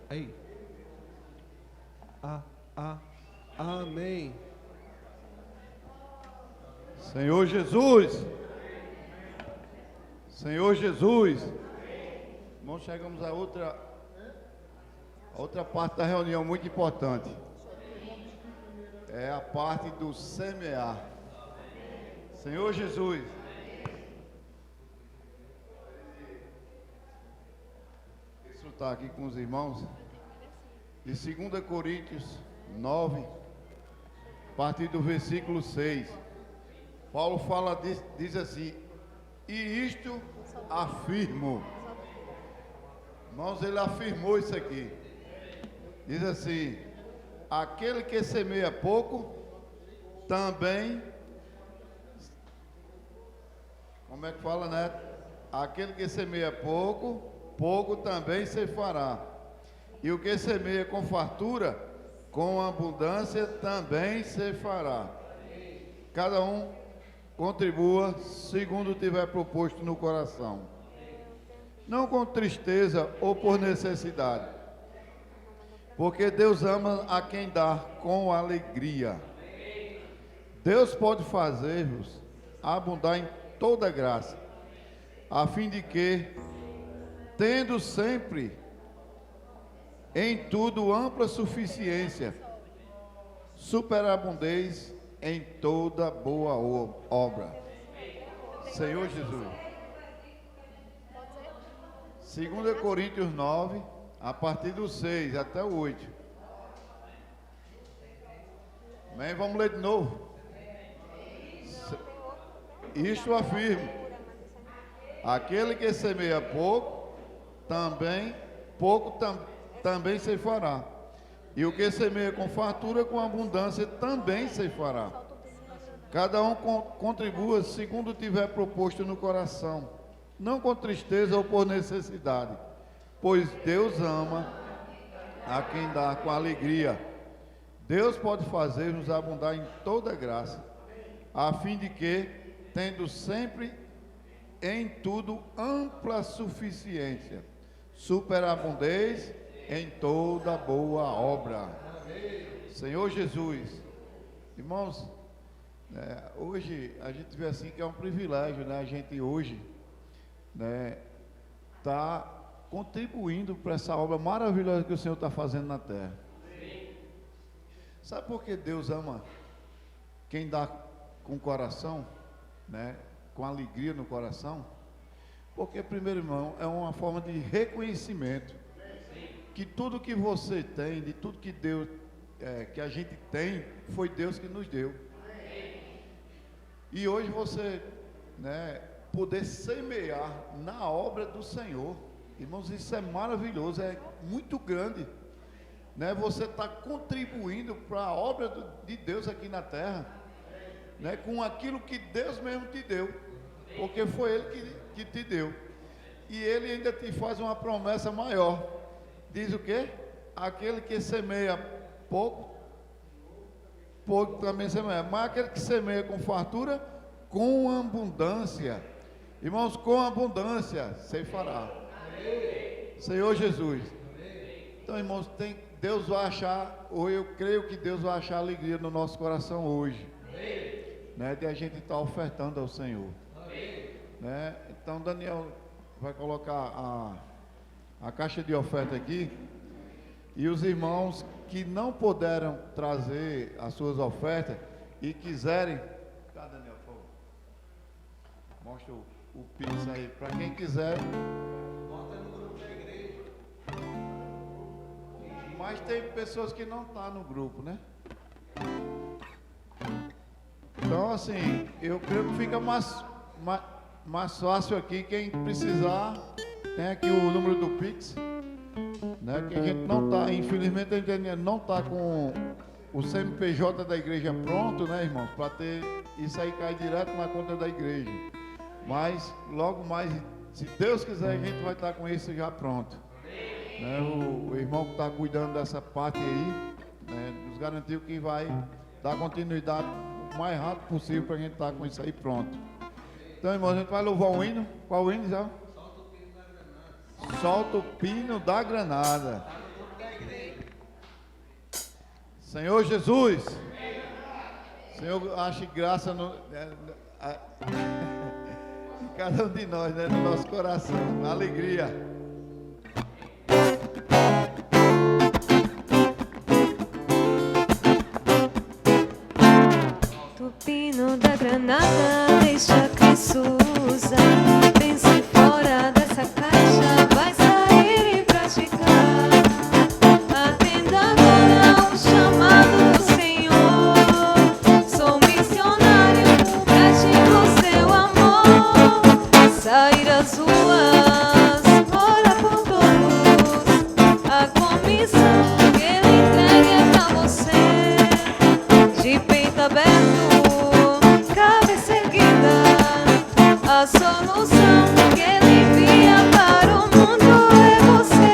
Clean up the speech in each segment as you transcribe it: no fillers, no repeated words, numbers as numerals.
Aí. Amém. Senhor Jesus. Senhor Jesus. Irmãos, chegamos a outra parte da reunião muito importante. É a parte do semear. Senhor Jesus. Está aqui com os irmãos. De 2 Coríntios 9, a partir do versículo 6. Paulo fala, diz assim: e isto afirmo. Irmãos, ele afirmou isso aqui. Diz assim: aquele que semeia pouco, também, como é que fala, né? Aquele que semeia pouco, pouco também se fará. E o que semeia com fartura, com abundância também se fará. Cada um contribua segundo tiver proposto no coração, não com tristeza ou por necessidade, porque Deus ama a quem dá com alegria. Deus pode fazer-vos abundar em toda graça, a fim de que, tendo sempre em tudo ampla suficiência, superabundez em toda boa obra. Senhor Jesus. 2 Coríntios 9, a partir do 6 até o 8. Amém? Vamos ler de novo. Isto afirmo: aquele que semeia pouco, também se fará. E o que semeia com fartura, com abundância, também se fará. Cada um contribua segundo tiver proposto no coração, não com tristeza ou por necessidade, pois Deus ama a quem dá com alegria. Deus pode fazer-nos abundar em toda graça, a fim de que, tendo sempre em tudo ampla suficiência, superabundez em toda boa obra. Senhor Jesus. Irmãos, hoje a gente vê assim que é um privilégio, né? A gente hoje, né, tá contribuindo para essa obra maravilhosa que o Senhor está fazendo na terra. Sabe por que Deus ama quem dá com o coração, né? Com alegria no coração? Porque, primeiro, irmão, é uma forma de reconhecimento que tudo que você tem, de tudo que Deus, que a gente tem, foi Deus que nos deu. E hoje você, né, poder semear na obra do Senhor, irmãos, isso é maravilhoso, é muito grande, né? Você está contribuindo para a obra de Deus aqui na terra, né? Com aquilo que Deus mesmo te deu, porque foi Ele que te deu. E Ele ainda te faz uma promessa maior. Diz o quê? Aquele que semeia pouco, pouco também semeia. Mas aquele que semeia com fartura, com abundância. Irmãos, com abundância se fará. Senhor Jesus. Então, irmãos, Deus vai achar, ou eu creio que Deus vai achar alegria no nosso coração hoje, né, de a gente estar ofertando ao Senhor. Né? Então, Daniel vai colocar a caixa de oferta aqui, e os irmãos que não puderam trazer as suas ofertas e quiserem, tá, Daniel, por favor, mostra o Pix aí, para quem quiser, bota no grupo da igreja, mas tem pessoas que não estão no grupo, né? Então, assim, eu creio que fica mais fácil aqui. Quem precisar, tem aqui o número do Pix, né? Que a gente não está, infelizmente a gente não está com o CNPJ da igreja pronto, né, irmãos? Para ter isso aí cair direto na conta da igreja. Mas logo mais, se Deus quiser, a gente vai estar com isso já pronto. Né? O irmão que está cuidando dessa parte aí, né, nos garantiu que vai dar continuidade o mais rápido possível para a gente estar com isso aí pronto. Então, irmãos, a gente vai louvar o hino. Qual o hino já? Solta o pino da granada. Senhor Jesus. Senhor, ache graça em cada um de nós, né, no nosso coração. Alegria. Tupino da granada, deixa Cristo usar. Pense fora dessa caixa, vai sair e praticar. Atenda agora o chamado do Senhor. Sou missionário, pratico seu amor. Sair às ruas, ora por todos. A comissão que ele entrega é pra você. De peito aberto, cabeça erguida, a solução que ele envia para o mundo é você.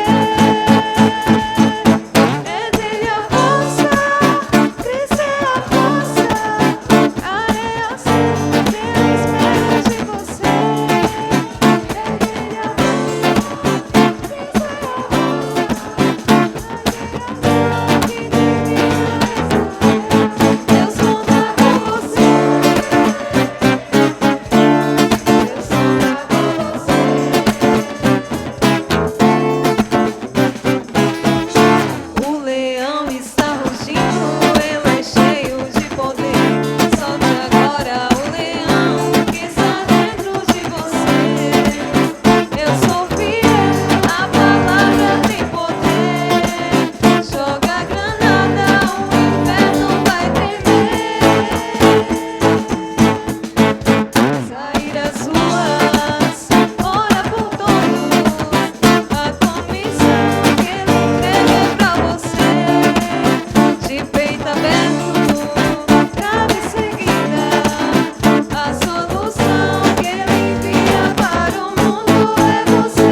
É dele a força, Cristo é a força, a reação que ele espera de você. É dele a força, Cristo é a força, a reação que termina essa. Deus conta com você. Deus conta com você. O leão está rugindo, ele é cheio de poder. Solte agora o leão que está dentro de você. Eu sou fiel, a palavra tem poder. Joga a granada, o inferno vai tremer. Sair às ruas, ora por todos. A comissão que ele entrega é pra você. De peito aberto, cabeça erguida, a solução que ele envia para o mundo é você.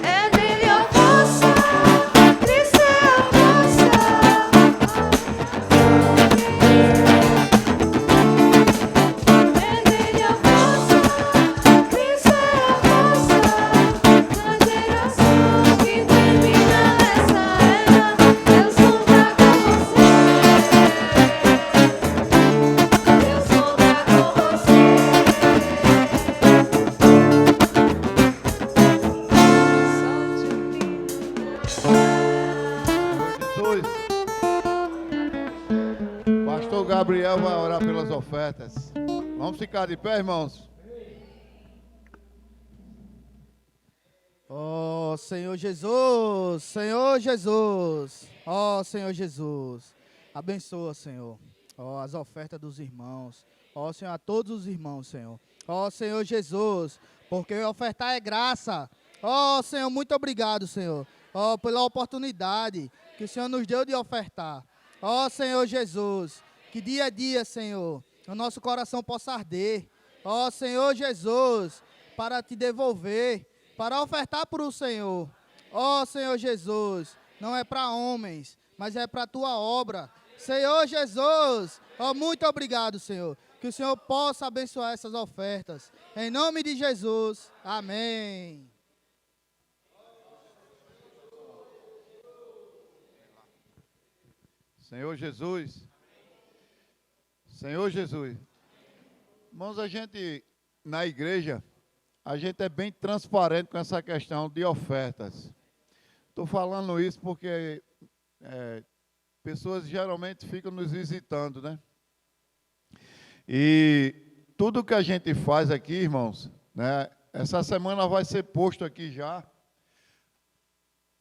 É dele a força, Cristo é a força. É dele a força, Cristo é a força, na geração que termina essa era. Deus conta com você. Deus conta com você. Solte o pino. Jesus. Pastor Gabriel vai orar pelas ofertas. Vamos ficar de pé, irmãos. Ó Senhor Jesus, Senhor Jesus, ó Senhor Jesus, abençoa, Senhor, ó as ofertas dos irmãos, ó Senhor, a todos os irmãos, Senhor, ó Senhor Jesus, porque ofertar é graça, ó Senhor, muito obrigado, Senhor, ó pela oportunidade que o Senhor nos deu de ofertar, ó Senhor Jesus, que dia a dia, Senhor, o nosso coração possa arder, ó Senhor Jesus, para te devolver, para ofertar para o Senhor. Ó Senhor Jesus, não é para homens, mas é para a tua obra. Senhor Jesus, ó, muito obrigado, Senhor. Que o Senhor possa abençoar essas ofertas. Em nome de Jesus, amém. Senhor Jesus. Senhor Jesus. Irmãos, a gente, na igreja, a gente é bem transparente com essa questão de ofertas. Estou falando isso porque pessoas geralmente ficam nos visitando, né? E tudo que a gente faz aqui, irmãos, né? Essa semana vai ser posto aqui já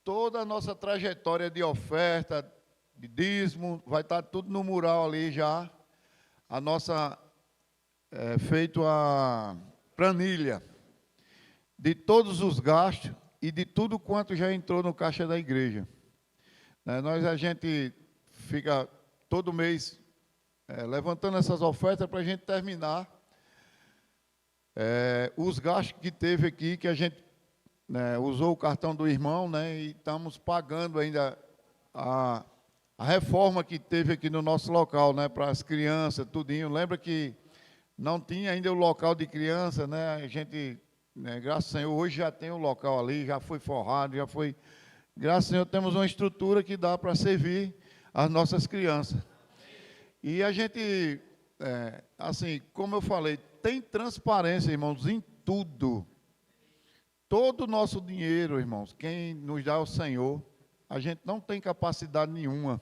toda a nossa trajetória de oferta, de dízimo, vai estar tudo no mural ali já. A nossa, feito a planilha de todos os gastos e de tudo quanto já entrou no caixa da igreja. A gente fica todo mês levantando essas ofertas para a gente terminar os gastos que teve aqui, que a gente usou o cartão do irmão, né, e estamos pagando ainda a reforma que teve aqui no nosso local, né, para as crianças, tudinho. Lembra que não tinha ainda o local de criança, né, a gente... graças ao Senhor, hoje já tem o local ali, já foi forrado, já foi... Graças ao Senhor temos uma estrutura que dá para servir as nossas crianças. E a gente, assim, como eu falei, tem transparência, irmãos, em tudo. Todo o nosso dinheiro, irmãos, quem nos dá é o Senhor. A gente não tem capacidade nenhuma.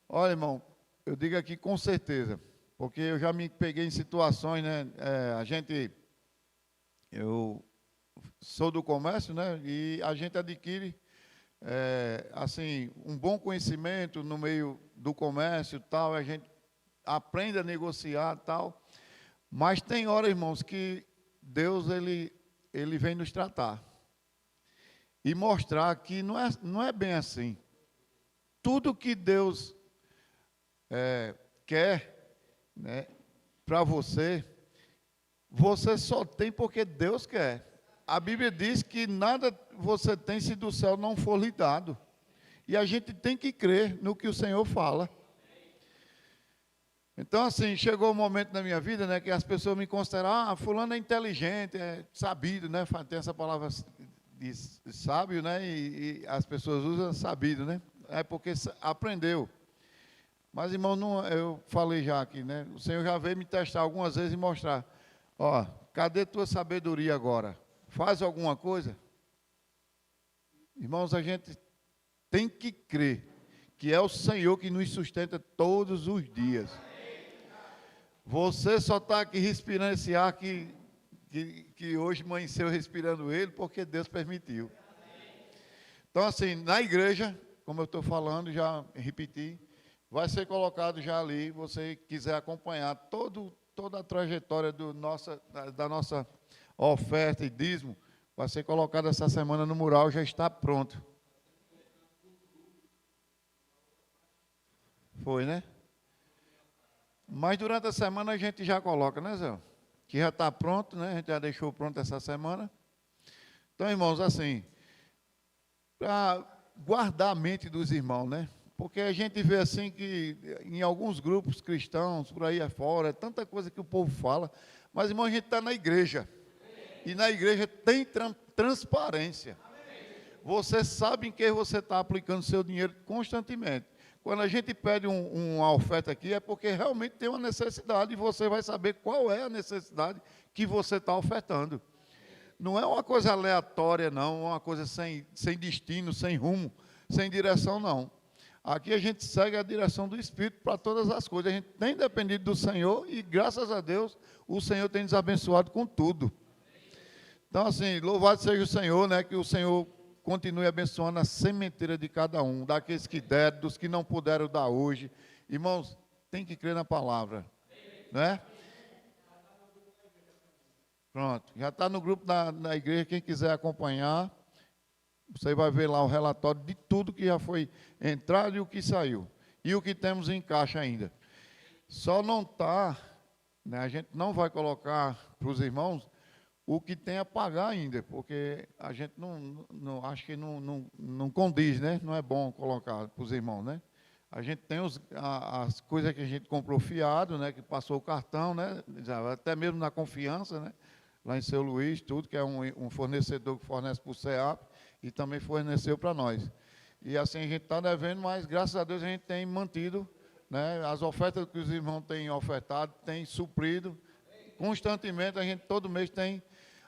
Olha, irmão, eu digo aqui com certeza, porque eu já me peguei em situações, né? Eu sou do comércio, né? E a gente adquire, assim, um bom conhecimento no meio do comércio, tal. A gente aprende a negociar, tal. Mas tem hora, irmãos, que Deus ele vem nos tratar e mostrar que não é bem assim. Tudo que Deus quer, né, para você, você só tem porque Deus quer. A Bíblia diz que nada você tem se do céu não for lhe dado. E a gente tem que crer no que o Senhor fala. Então, assim, chegou um momento na minha vida, né, que as pessoas me consideram, fulano é inteligente, é sabido, né? Tem essa palavra de sábio, né? E as pessoas usam sabido, né? É porque aprendeu. Mas, irmão, eu falei já aqui, né? O Senhor já veio me testar algumas vezes e mostrar, cadê tua sabedoria agora? Faz alguma coisa? Irmãos, a gente tem que crer que é o Senhor que nos sustenta todos os dias. Você só está aqui respirando esse ar que hoje amanheceu respirando ele, porque Deus permitiu. Então, assim, na igreja, como eu estou falando, já repeti, vai ser colocado já ali, você quiser acompanhar toda a trajetória da nossa oferta e dízimo, vai ser colocado essa semana no mural, já está pronto. Foi, né? Mas durante a semana a gente já coloca, né, Zé? Que já está pronto, né? A gente já deixou pronto essa semana. Então, irmãos, assim, para guardar a mente dos irmãos, né? Porque a gente vê assim que em alguns grupos cristãos, por aí afora, é tanta coisa que o povo fala, mas, irmão, a gente está na igreja. E na igreja tem transparência. Você sabe em que você está aplicando seu dinheiro constantemente. Quando a gente pede uma oferta aqui, é porque realmente tem uma necessidade e você vai saber qual é a necessidade que você está ofertando. Não é uma coisa aleatória, não, uma coisa sem destino, sem rumo, sem direção, não. Aqui a gente segue a direção do Espírito para todas as coisas. A gente tem dependido do Senhor e, graças a Deus, o Senhor tem nos abençoado com tudo. Então, assim, louvado seja o Senhor, né, que o Senhor continue abençoando a sementeira de cada um, daqueles que deram, dos que não puderam dar hoje. Irmãos, tem que crer na palavra, né? Pronto, já está no grupo da igreja, quem quiser acompanhar, você vai ver lá o relatório de tudo que já foi entrado e o que saiu, e o que temos em caixa ainda. Só não está, né, a gente não vai colocar para os irmãos o que tem a pagar ainda, porque a gente não acho que não condiz, né? Não é bom colocar para os irmãos, né? A gente tem as coisas que a gente comprou fiado, né? Que passou o cartão, né? Até mesmo na confiança, né? Lá em Seu Luís, tudo, que é um fornecedor que fornece para o CEAP e também forneceu para nós. E assim a gente está devendo, mas graças a Deus a gente tem mantido, né? As ofertas que os irmãos têm ofertado, têm suprido. Constantemente, a gente todo mês tem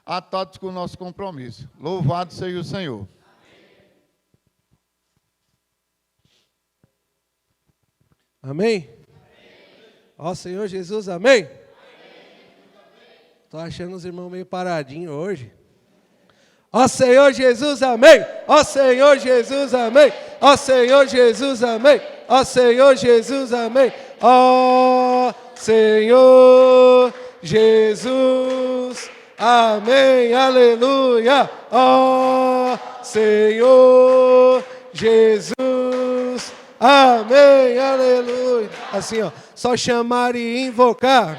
atados com o nosso compromisso. Louvado seja o Senhor. Amém? Ó Senhor Jesus, amém? Estou achando os irmãos meio paradinhos hoje. Ó Senhor Jesus, amém? Ó Senhor Jesus, amém? Ó Senhor Jesus, amém? Ó Senhor Jesus, amém? Ó Senhor Jesus, amém, aleluia. Ó Senhor Jesus, amém, aleluia. Assim, ó, só chamar e invocar.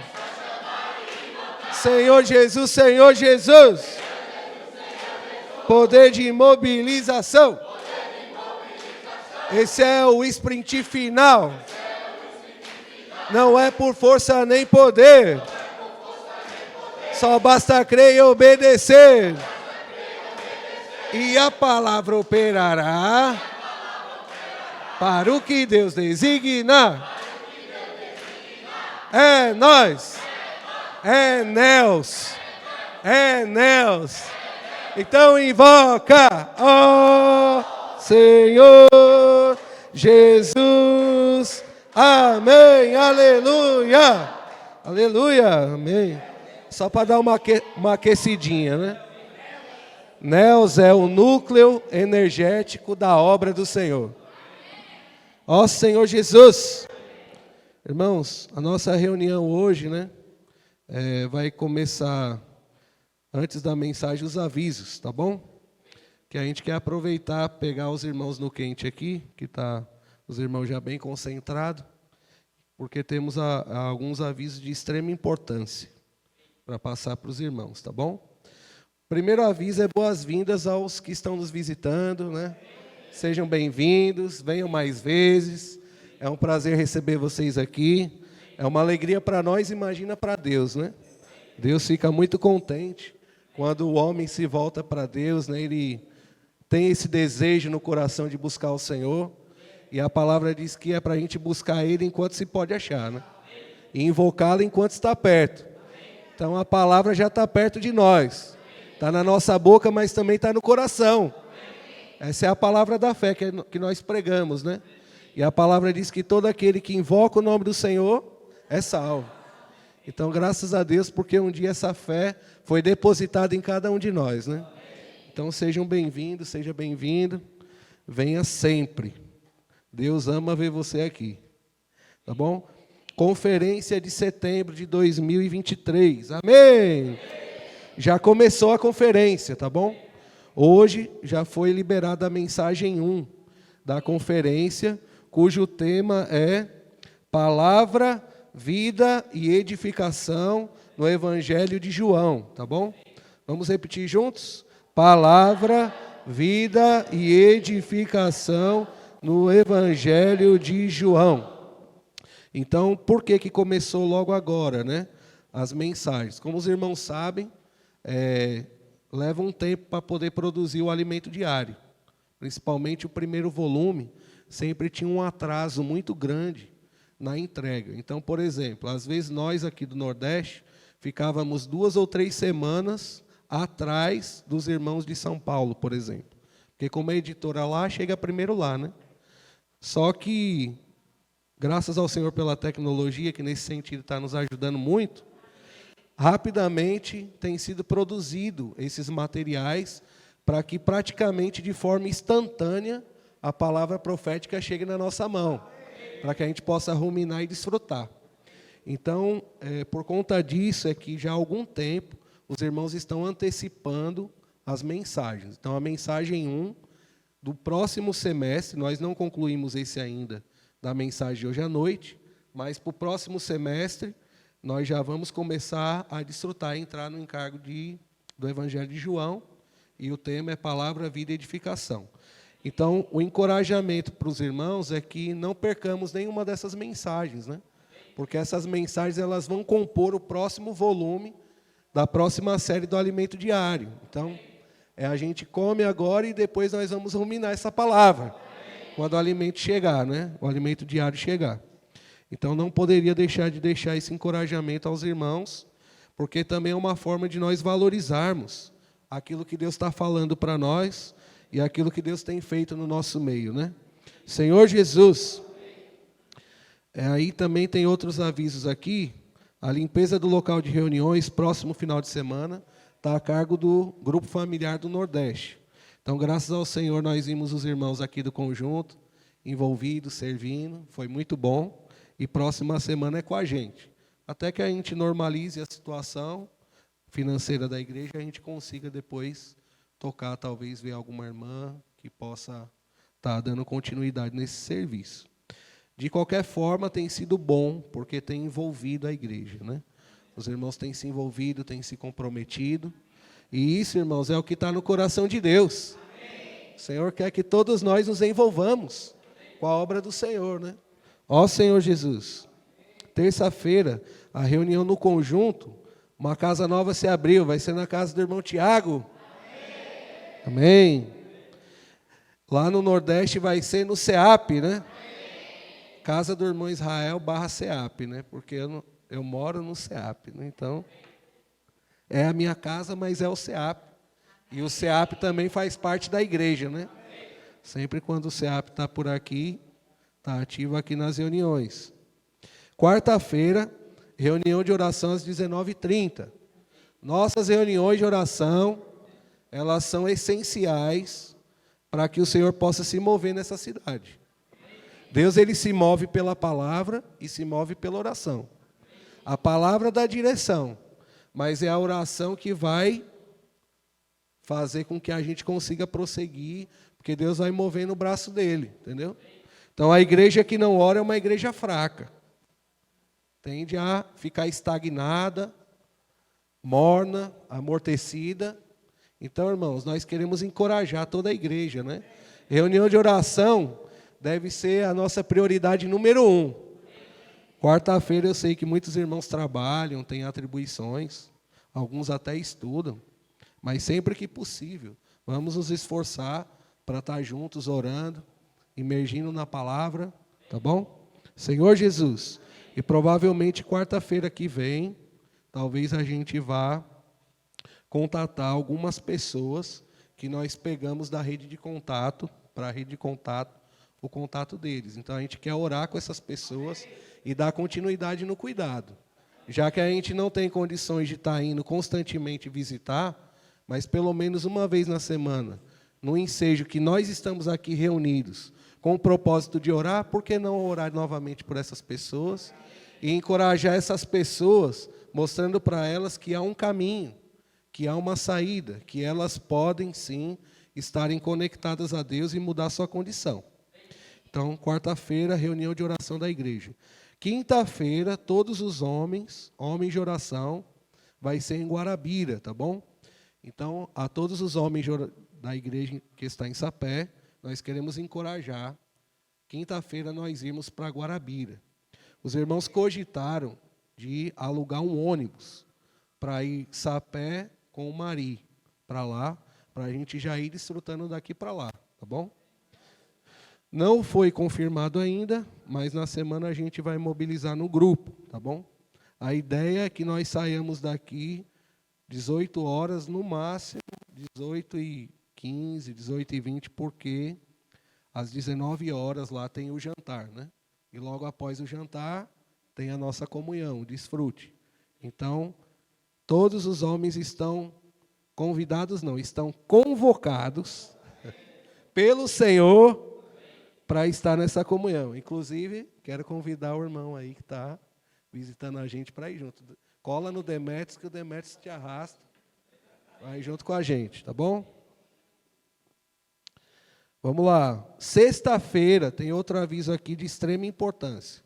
Senhor Jesus, Senhor Jesus. Poder de imobilização. Esse é o sprint final. Não é por força nem poder. Só basta crer e obedecer. E a palavra operará para o que Deus designa. É nós. É Neus. É Neus. Então invoca, ó Senhor Jesus. Amém. Aleluia. Aleluia. Amém. Só para dar uma aquecidinha, né? Neus é o núcleo energético da obra do Senhor. Ó Senhor Jesus. Irmãos, a nossa reunião hoje, né? Vai começar, antes da mensagem, os avisos, tá bom? Que a gente quer aproveitar, pegar os irmãos no quente aqui, que tá os irmãos já bem concentrados, porque temos alguns avisos de extrema importância para passar para os irmãos, tá bom? Primeiro aviso é boas-vindas aos que estão nos visitando, né? Sejam bem-vindos, venham mais vezes. É um prazer receber vocês aqui. É uma alegria para nós, imagina para Deus, né? Deus fica muito contente quando o homem se volta para Deus, né? Ele tem esse desejo no coração de buscar o Senhor. E a palavra diz que é para a gente buscar Ele enquanto se pode achar, né? E invocá-lo enquanto está perto. Então a palavra já está perto de nós. Está na nossa boca, mas também está no coração. Essa é a palavra da fé que nós pregamos, né? E a palavra diz que todo aquele que invoca o nome do Senhor é salvo. Então, graças a Deus, porque um dia essa fé foi depositada em cada um de nós, né? Então, sejam bem-vindos, seja bem-vindo. Venha sempre. Deus ama ver você aqui. Tá bom? Conferência de setembro de 2023. Amém! Já começou a conferência, tá bom? Hoje já foi liberada a mensagem 1 da conferência, cujo tema é Palavra, Vida e Edificação no Evangelho de João, tá bom? Vamos repetir juntos? Palavra, Vida e Edificação no Evangelho de João. Então, por que começou logo agora, né? As mensagens. Como os irmãos sabem, leva um tempo para poder produzir o alimento diário. Principalmente o primeiro volume, sempre tinha um atraso muito grande na entrega. Então, por exemplo, às vezes nós aqui do Nordeste ficávamos 2 ou 3 semanas atrás dos irmãos de São Paulo, por exemplo. Porque como a editora lá, chega primeiro lá, né? Só que, graças ao Senhor pela tecnologia, que nesse sentido está nos ajudando muito, rapidamente tem sido produzido esses materiais para que praticamente de forma instantânea a palavra profética chegue na nossa mão, para que a gente possa ruminar e desfrutar. Então, por conta disso é que já há algum tempo os irmãos estão antecipando as mensagens. Então, a mensagem 1 do próximo semestre, nós não concluímos esse ainda, da mensagem de hoje à noite, mas para o próximo semestre nós já vamos começar a desfrutar, entrar no encargo do Evangelho de João, e o tema é Palavra, Vida e Edificação. Então, o encorajamento para os irmãos é que não percamos nenhuma dessas mensagens, né? Porque essas mensagens elas vão compor o próximo volume da próxima série do Alimento Diário. Então, a gente come agora e depois nós vamos ruminar essa palavra, quando o alimento chegar, né? O alimento diário chegar. Então, não poderia deixar de deixar esse encorajamento aos irmãos, porque também é uma forma de nós valorizarmos aquilo que Deus está falando para nós e aquilo que Deus tem feito no nosso meio, né? Senhor Jesus, aí também tem outros avisos aqui. A limpeza do local de reuniões, próximo final de semana, está a cargo do Grupo Familiar do Nordeste. Então, graças ao Senhor, nós vimos os irmãos aqui do conjunto, envolvidos, servindo, foi muito bom. E próxima semana é com a gente. Até que a gente normalize a situação financeira da igreja, a gente consiga depois tocar, talvez ver alguma irmã que possa estar dando continuidade nesse serviço. De qualquer forma, tem sido bom, porque tem envolvido a igreja, né? Os irmãos têm se envolvido, têm se comprometido. E isso, irmãos, é o que está no coração de Deus. Amém. O Senhor quer que todos nós nos envolvamos com a obra do Senhor, né? Ó Senhor Jesus, terça-feira, a reunião no conjunto, uma casa nova se abriu, vai ser na casa do irmão Tiago. Amém. Lá no Nordeste vai ser no CEAP, né? Casa do Irmão Israel / CEAP, né? Porque eu moro no CEAP, né? Então, é a minha casa, mas é o CEAP. E o CEAP também faz parte da igreja, né? Sempre quando o CEAP está por aqui, está ativo aqui nas reuniões. Quarta-feira, reunião de oração às 19h30. Nossas reuniões de oração, elas são essenciais para que o Senhor possa se mover nessa cidade. Deus, ele se move pela palavra e se move pela oração. A palavra dá direção, mas é a oração que vai fazer com que a gente consiga prosseguir, porque Deus vai movendo o braço dele, entendeu? Então, a igreja que não ora é uma igreja fraca. Tende a ficar estagnada, morna, amortecida. Então, irmãos, nós queremos encorajar toda a igreja, né? Reunião de oração deve ser a nossa prioridade número 1. Quarta-feira eu sei que muitos irmãos trabalham, têm atribuições, alguns até estudam, mas sempre que possível, vamos nos esforçar para estar juntos orando, imergindo na palavra, tá bom? Senhor Jesus, e provavelmente quarta-feira que vem, talvez a gente vá contatar algumas pessoas que nós pegamos da rede de contato, para a rede de contato, o contato deles. Então a gente quer orar com essas pessoas e dar continuidade no cuidado. Já que a gente não tem condições de estar indo constantemente visitar, mas pelo menos uma vez na semana, no ensejo que nós estamos aqui reunidos, com o propósito de orar, por que não orar novamente por essas pessoas e encorajar essas pessoas, mostrando para elas que há um caminho, que há uma saída, que elas podem sim estarem conectadas a Deus e mudar sua condição. Então, quarta-feira, reunião de oração da igreja. Quinta-feira, todos os homens de oração, vai ser em Guarabira, tá bom? Então, a todos os homens da igreja que está em Sapé, nós queremos encorajar, quinta-feira nós irmos para Guarabira. Os irmãos cogitaram de alugar um ônibus para ir Sapé com o Mari, para lá, para a gente já ir desfrutando daqui para lá, tá bom? Não foi confirmado ainda, mas na semana a gente vai mobilizar no grupo, tá bom? A ideia é que nós saiamos daqui 18 horas, no máximo 18h15, 18h20, porque às 19 horas lá tem o jantar, né? E logo após o jantar tem a nossa comunhão, o desfrute. Então, todos os homens estão convidados, não, estão convocados pelo Senhor para estar nessa comunhão. Inclusive, quero convidar o irmão aí que está visitando a gente para ir junto. Cola no Demetrios, que o Demetrios te arrasta. Vai junto com a gente, tá bom? Vamos lá. Sexta-feira tem outro aviso aqui de extrema importância.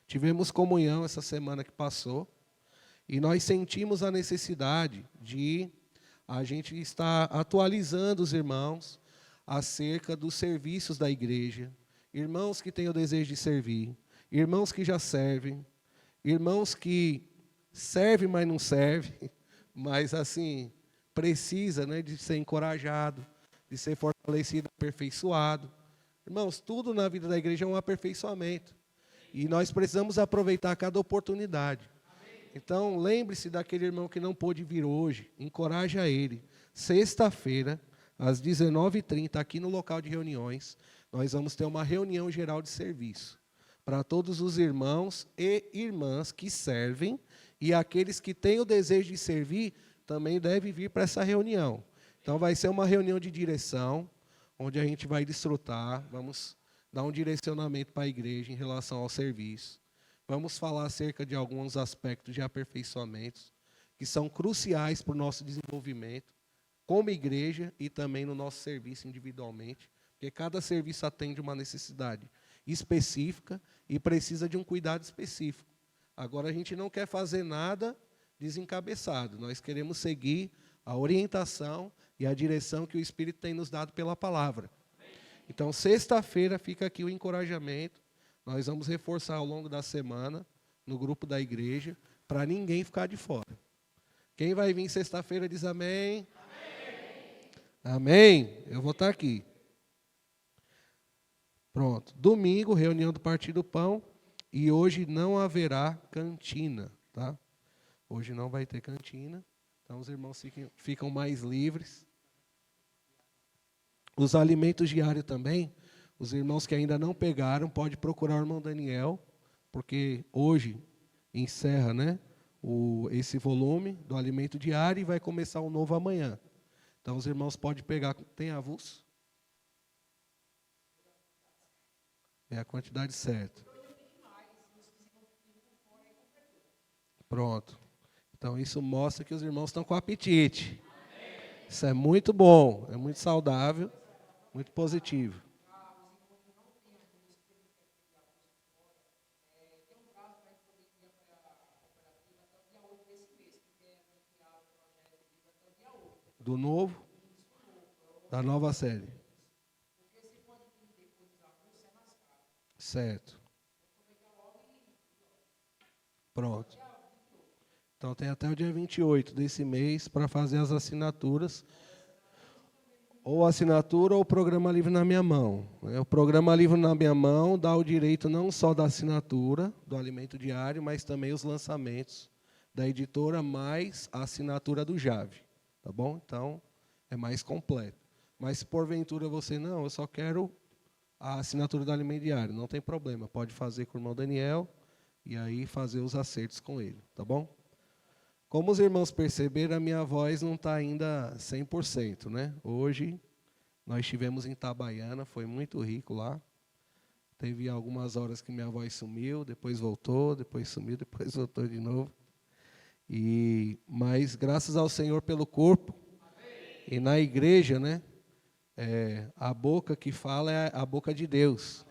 Tivemos comunhão essa semana que passou e nós sentimos a necessidade de a gente estar atualizando os irmãos acerca dos serviços da igreja, irmãos que têm o desejo de servir, irmãos que já servem, irmãos que servem, mas não servem, mas assim, precisa, né, de ser encorajado, de ser fortalecido, aperfeiçoado. Irmãos, tudo na vida da igreja é um aperfeiçoamento, e nós precisamos aproveitar cada oportunidade. Então, lembre-se daquele irmão que não pôde vir hoje, encoraja ele. Sexta-feira, às 19h30, aqui no local de reuniões, nós vamos ter uma reunião geral de serviço para todos os irmãos e irmãs que servem, e aqueles que têm o desejo de servir também devem vir para essa reunião. Então, vai ser uma reunião de direção, onde a gente vai desfrutar, vamos dar um direcionamento para a igreja em relação ao serviço. Vamos falar acerca de alguns aspectos de aperfeiçoamentos que são cruciais para o nosso desenvolvimento como igreja e também no nosso serviço individualmente, porque cada serviço atende uma necessidade específica e precisa de um cuidado específico. Agora, a gente não quer fazer nada desencabeçado, nós queremos seguir a orientação e a direção que o Espírito tem nos dado pela palavra. Então, sexta-feira fica aqui o encorajamento. Nós vamos reforçar ao longo da semana, no grupo da igreja, para ninguém ficar de fora. Quem vai vir sexta-feira diz amém. Amém. Amém? Eu vou estar aqui. Pronto. Domingo, reunião do Partido Pão. E hoje não haverá cantina, tá? Hoje não vai ter cantina. Então os irmãos ficam mais livres. Os alimentos diários também, os irmãos que ainda não pegaram, pode procurar o irmão Daniel, porque hoje encerra, né, esse volume do alimento diário e vai começar um novo amanhã. Então os irmãos podem pegar, tem avulso? É a quantidade certa. Pronto. Então isso mostra que os irmãos estão com apetite. Isso é muito bom, é muito saudável, muito positivo. Do novo, da nova série. Certo. Pronto. Então tem até o dia 28 desse mês para fazer as assinaturas. Ou assinatura ou o programa Livre na Minha Mão. O programa Livre na Minha Mão dá o direito não só da assinatura do alimento diário, mas também os lançamentos da editora, mais a assinatura do Jave. Tá bom? Então, é mais completo. Mas se porventura você, não, eu só quero a assinatura do alimento diário, não tem problema. Pode fazer com o irmão Daniel e aí fazer os acertos com ele. Tá bom? Como os irmãos perceberam, a minha voz não está ainda 100%, né? Hoje, nós estivemos em Itabaiana, foi muito rico lá. Teve algumas horas que minha voz sumiu, depois voltou, depois sumiu, depois voltou de novo. Mas graças ao Senhor pelo corpo. E na igreja, né? A boca que fala é a boca de Deus.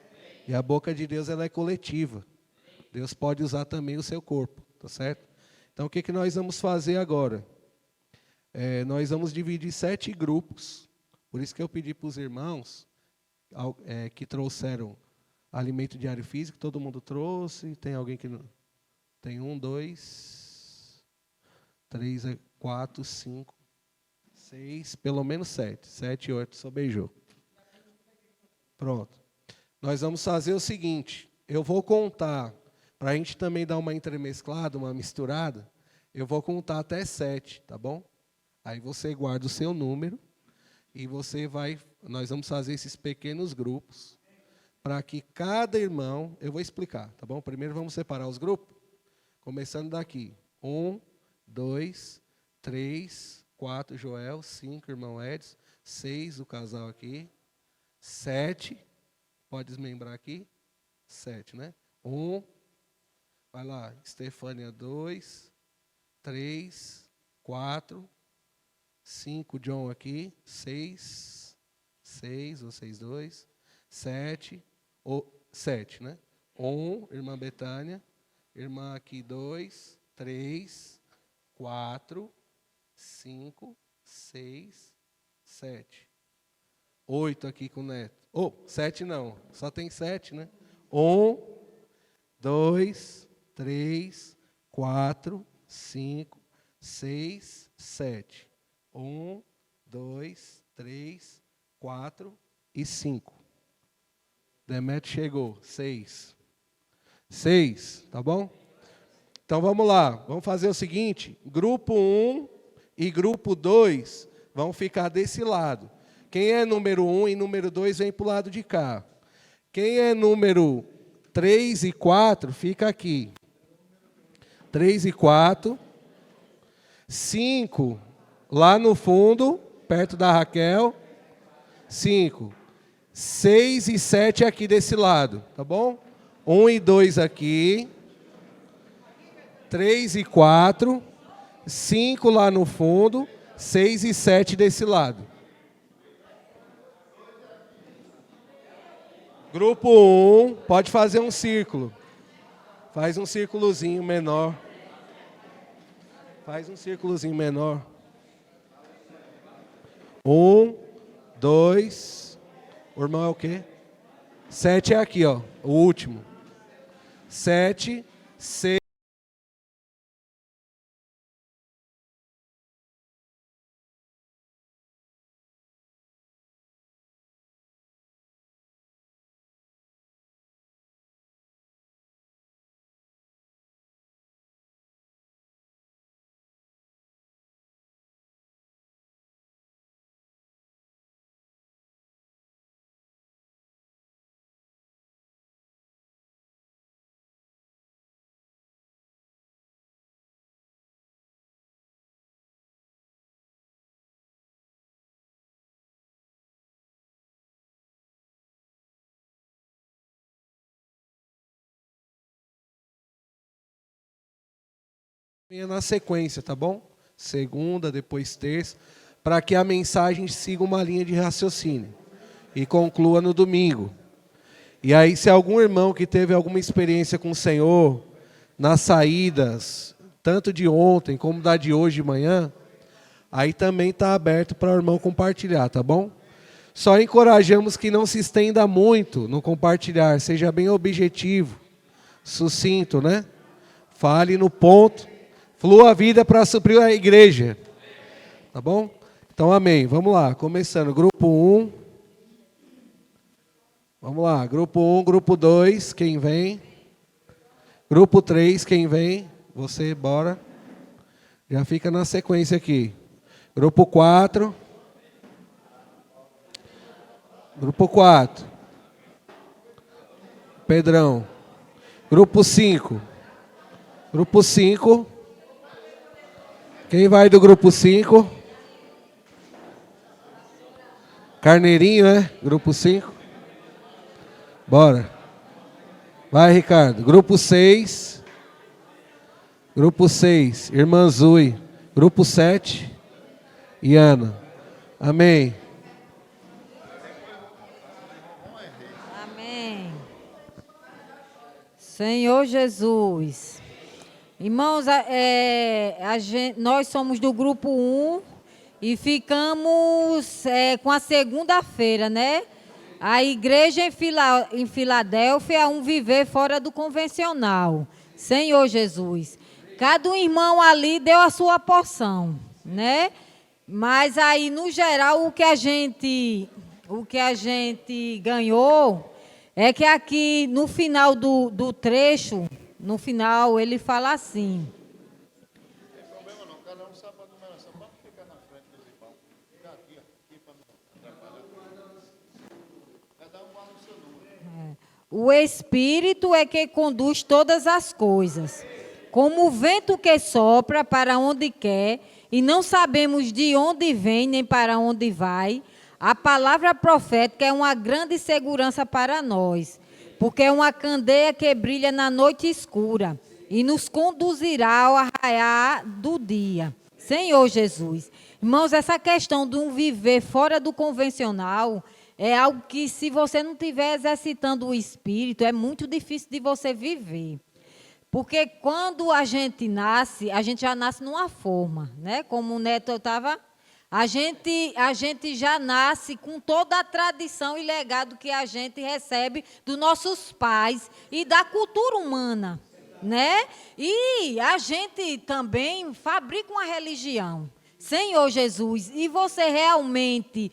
E a boca de Deus ela é coletiva. Deus pode usar também o seu corpo, tá certo? Então, o que nós vamos fazer agora? Nós vamos dividir 7 grupos. Por isso que eu pedi para os irmãos que trouxeram alimento diário físico, todo mundo trouxe. Tem alguém que não? Tem 1, 2, 3, 4, 5, 6, pelo menos 7. 7 e 8 só beijou. Pronto. Nós vamos fazer o seguinte, eu vou contar, para a gente também dar uma entremesclada, uma misturada, eu vou contar até 7, tá bom? Aí você guarda o seu número e nós vamos fazer esses pequenos grupos, para que cada irmão, eu vou explicar, tá bom? Primeiro vamos separar os grupos, começando daqui. 1, 2, 3, 4, Joel, 5, irmão Edson, 6, o casal aqui, 7, pode desmembrar aqui, 7, né? 1, vai lá, Estefânia 2, 3, 4, 5, John aqui, 6, vocês dois, 7, 7, né? 1, irmã Betânia, irmã aqui 2, 3, 4, 5, 6, 7. 8 aqui com o Neto. 7 não, só tem 7, né? 1, 2, 3, 4, 5, 6, 7. 1, 2, 3, 4 e 5. Demetrio chegou. 6. 6, tá bom? Então vamos lá. Vamos fazer o seguinte. Grupo 1 e grupo 2 vão ficar desse lado. Quem é número 1 e número 2 vem para o lado de cá. Quem é número 3 e 4 fica aqui. 3 e 4. 5 lá no fundo, perto da Raquel. 5. 6 e 7 aqui desse lado, tá bom? 1 e 2 aqui. 3 e 4. 5 lá no fundo. 6 e 7 desse lado. Grupo 1, pode fazer um círculo. Faz um círculozinho menor. Faz um círculozinho menor. 1, 2. O irmão é o quê? 7 é aqui, ó. O último. 7, 6. Venha na sequência, tá bom? Segunda, depois terça, para que a mensagem siga uma linha de raciocínio e conclua no domingo. E aí, se algum irmão que teve alguma experiência com o Senhor, nas saídas, tanto de ontem como da de hoje de manhã, aí também está aberto para o irmão compartilhar, tá bom? Só encorajamos que não se estenda muito no compartilhar, seja bem objetivo, sucinto, né? Fale no ponto, flua a vida para suprir a igreja, tá bom? Então, amém. Vamos lá, começando, grupo 1. Vamos lá, grupo 1, grupo 2, quem vem? Grupo 3, quem vem? Você, bora. Já fica na sequência aqui. Grupo 4. Grupo 4. Pedrão. Grupo 5. Grupo 5. Quem vai do grupo 5? Carneirinho, né? Grupo 5. Bora. Vai, Ricardo. Grupo 6. Grupo 6. Irmã Zui. Grupo 7. Iana. Amém. Amém. Senhor Jesus. Irmãos, nós somos do grupo 1 e ficamos com a segunda-feira, né? A igreja em Filadélfia é um viver fora do convencional. Senhor Jesus. Cada irmão ali deu a sua porção, né? Mas aí, no geral, o que a gente ganhou é que aqui, no final do trecho, no final, ele fala assim. Não tem problema não, cada um sabe a numeração, pode ficar na frente dos irmãos. Fica aqui para não atrapalhar. Cada um vai no seu número. O Espírito é que conduz todas as coisas, como o vento que sopra para onde quer, e não sabemos de onde vem nem para onde vai. A palavra profética é uma grande segurança para nós, porque é uma candeia que brilha na noite escura e nos conduzirá ao arraiar do dia. Senhor Jesus. Irmãos, essa questão de um viver fora do convencional é algo que, se você não estiver exercitando o espírito, é muito difícil de você viver. Porque quando a gente já nasce numa forma, né? Como o Neto estava... A gente já nasce com toda a tradição e legado que a gente recebe dos nossos pais e da cultura humana, né? E a gente também fabrica uma religião. Senhor Jesus, e você realmente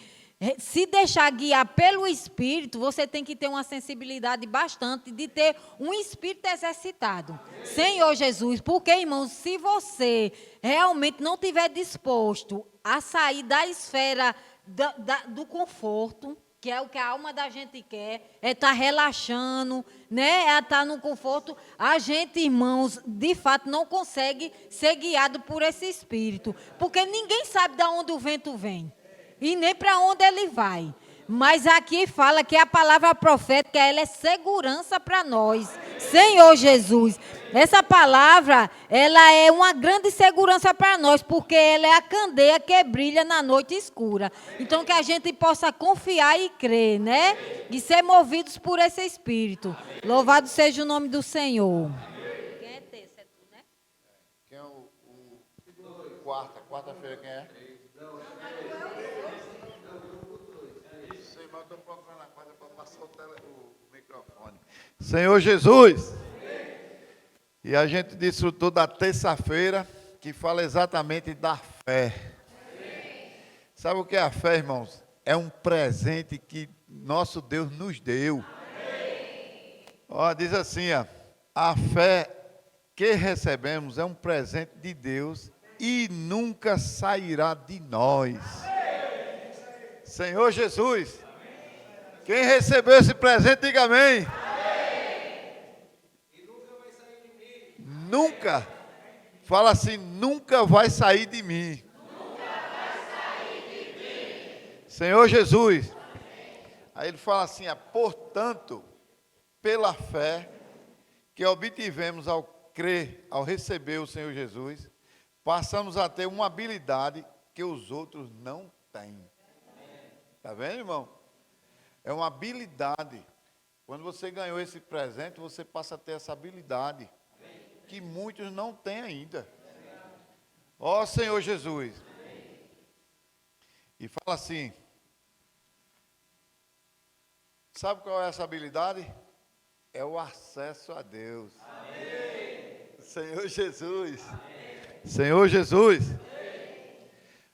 se deixar guiar pelo Espírito, você tem que ter uma sensibilidade bastante de ter um espírito exercitado. Senhor Jesus, porque, irmãos, se você realmente não estiver disposto a sair da esfera do conforto, que é o que a alma da gente quer, é estar relaxando, né? É estar no conforto. A gente, irmãos, de fato não consegue ser guiado por esse espírito, porque ninguém sabe de onde o vento vem e nem para onde ele vai. Mas aqui fala que a palavra profética, ela é segurança para nós. Senhor Jesus, essa palavra, ela é uma grande segurança para nós, porque ela é a candeia que brilha na noite escura. Então, que a gente possa confiar e crer, né? E ser movidos por esse Espírito. Louvado seja o nome do Senhor. Quem é terça? É tu, né? Quem é o quarta-feira quem é? Estou procurando a quarta para passar o microfone. Senhor Jesus. E a gente desfrutou da terça-feira, que fala exatamente da fé. Sabe o que é a fé, irmãos? É um presente que nosso Deus nos deu. Ó, diz assim, ó, a fé que recebemos é um presente de Deus e nunca sairá de nós. Senhor Jesus, quem recebeu esse presente, diga amém. Nunca, fala assim, nunca vai sair de mim. Senhor Jesus. Aí ele fala assim, portanto, pela fé que obtivemos crer, ao receber o Senhor Jesus, passamos a ter uma habilidade que os outros não têm. Está vendo, irmão? É uma habilidade. Quando você ganhou esse presente, você passa a ter essa habilidade que muitos não têm ainda. Ó Senhor Jesus. E fala assim, sabe qual é essa habilidade? É o acesso a Deus. Amém. Senhor Jesus. Amém. Senhor Jesus. Amém.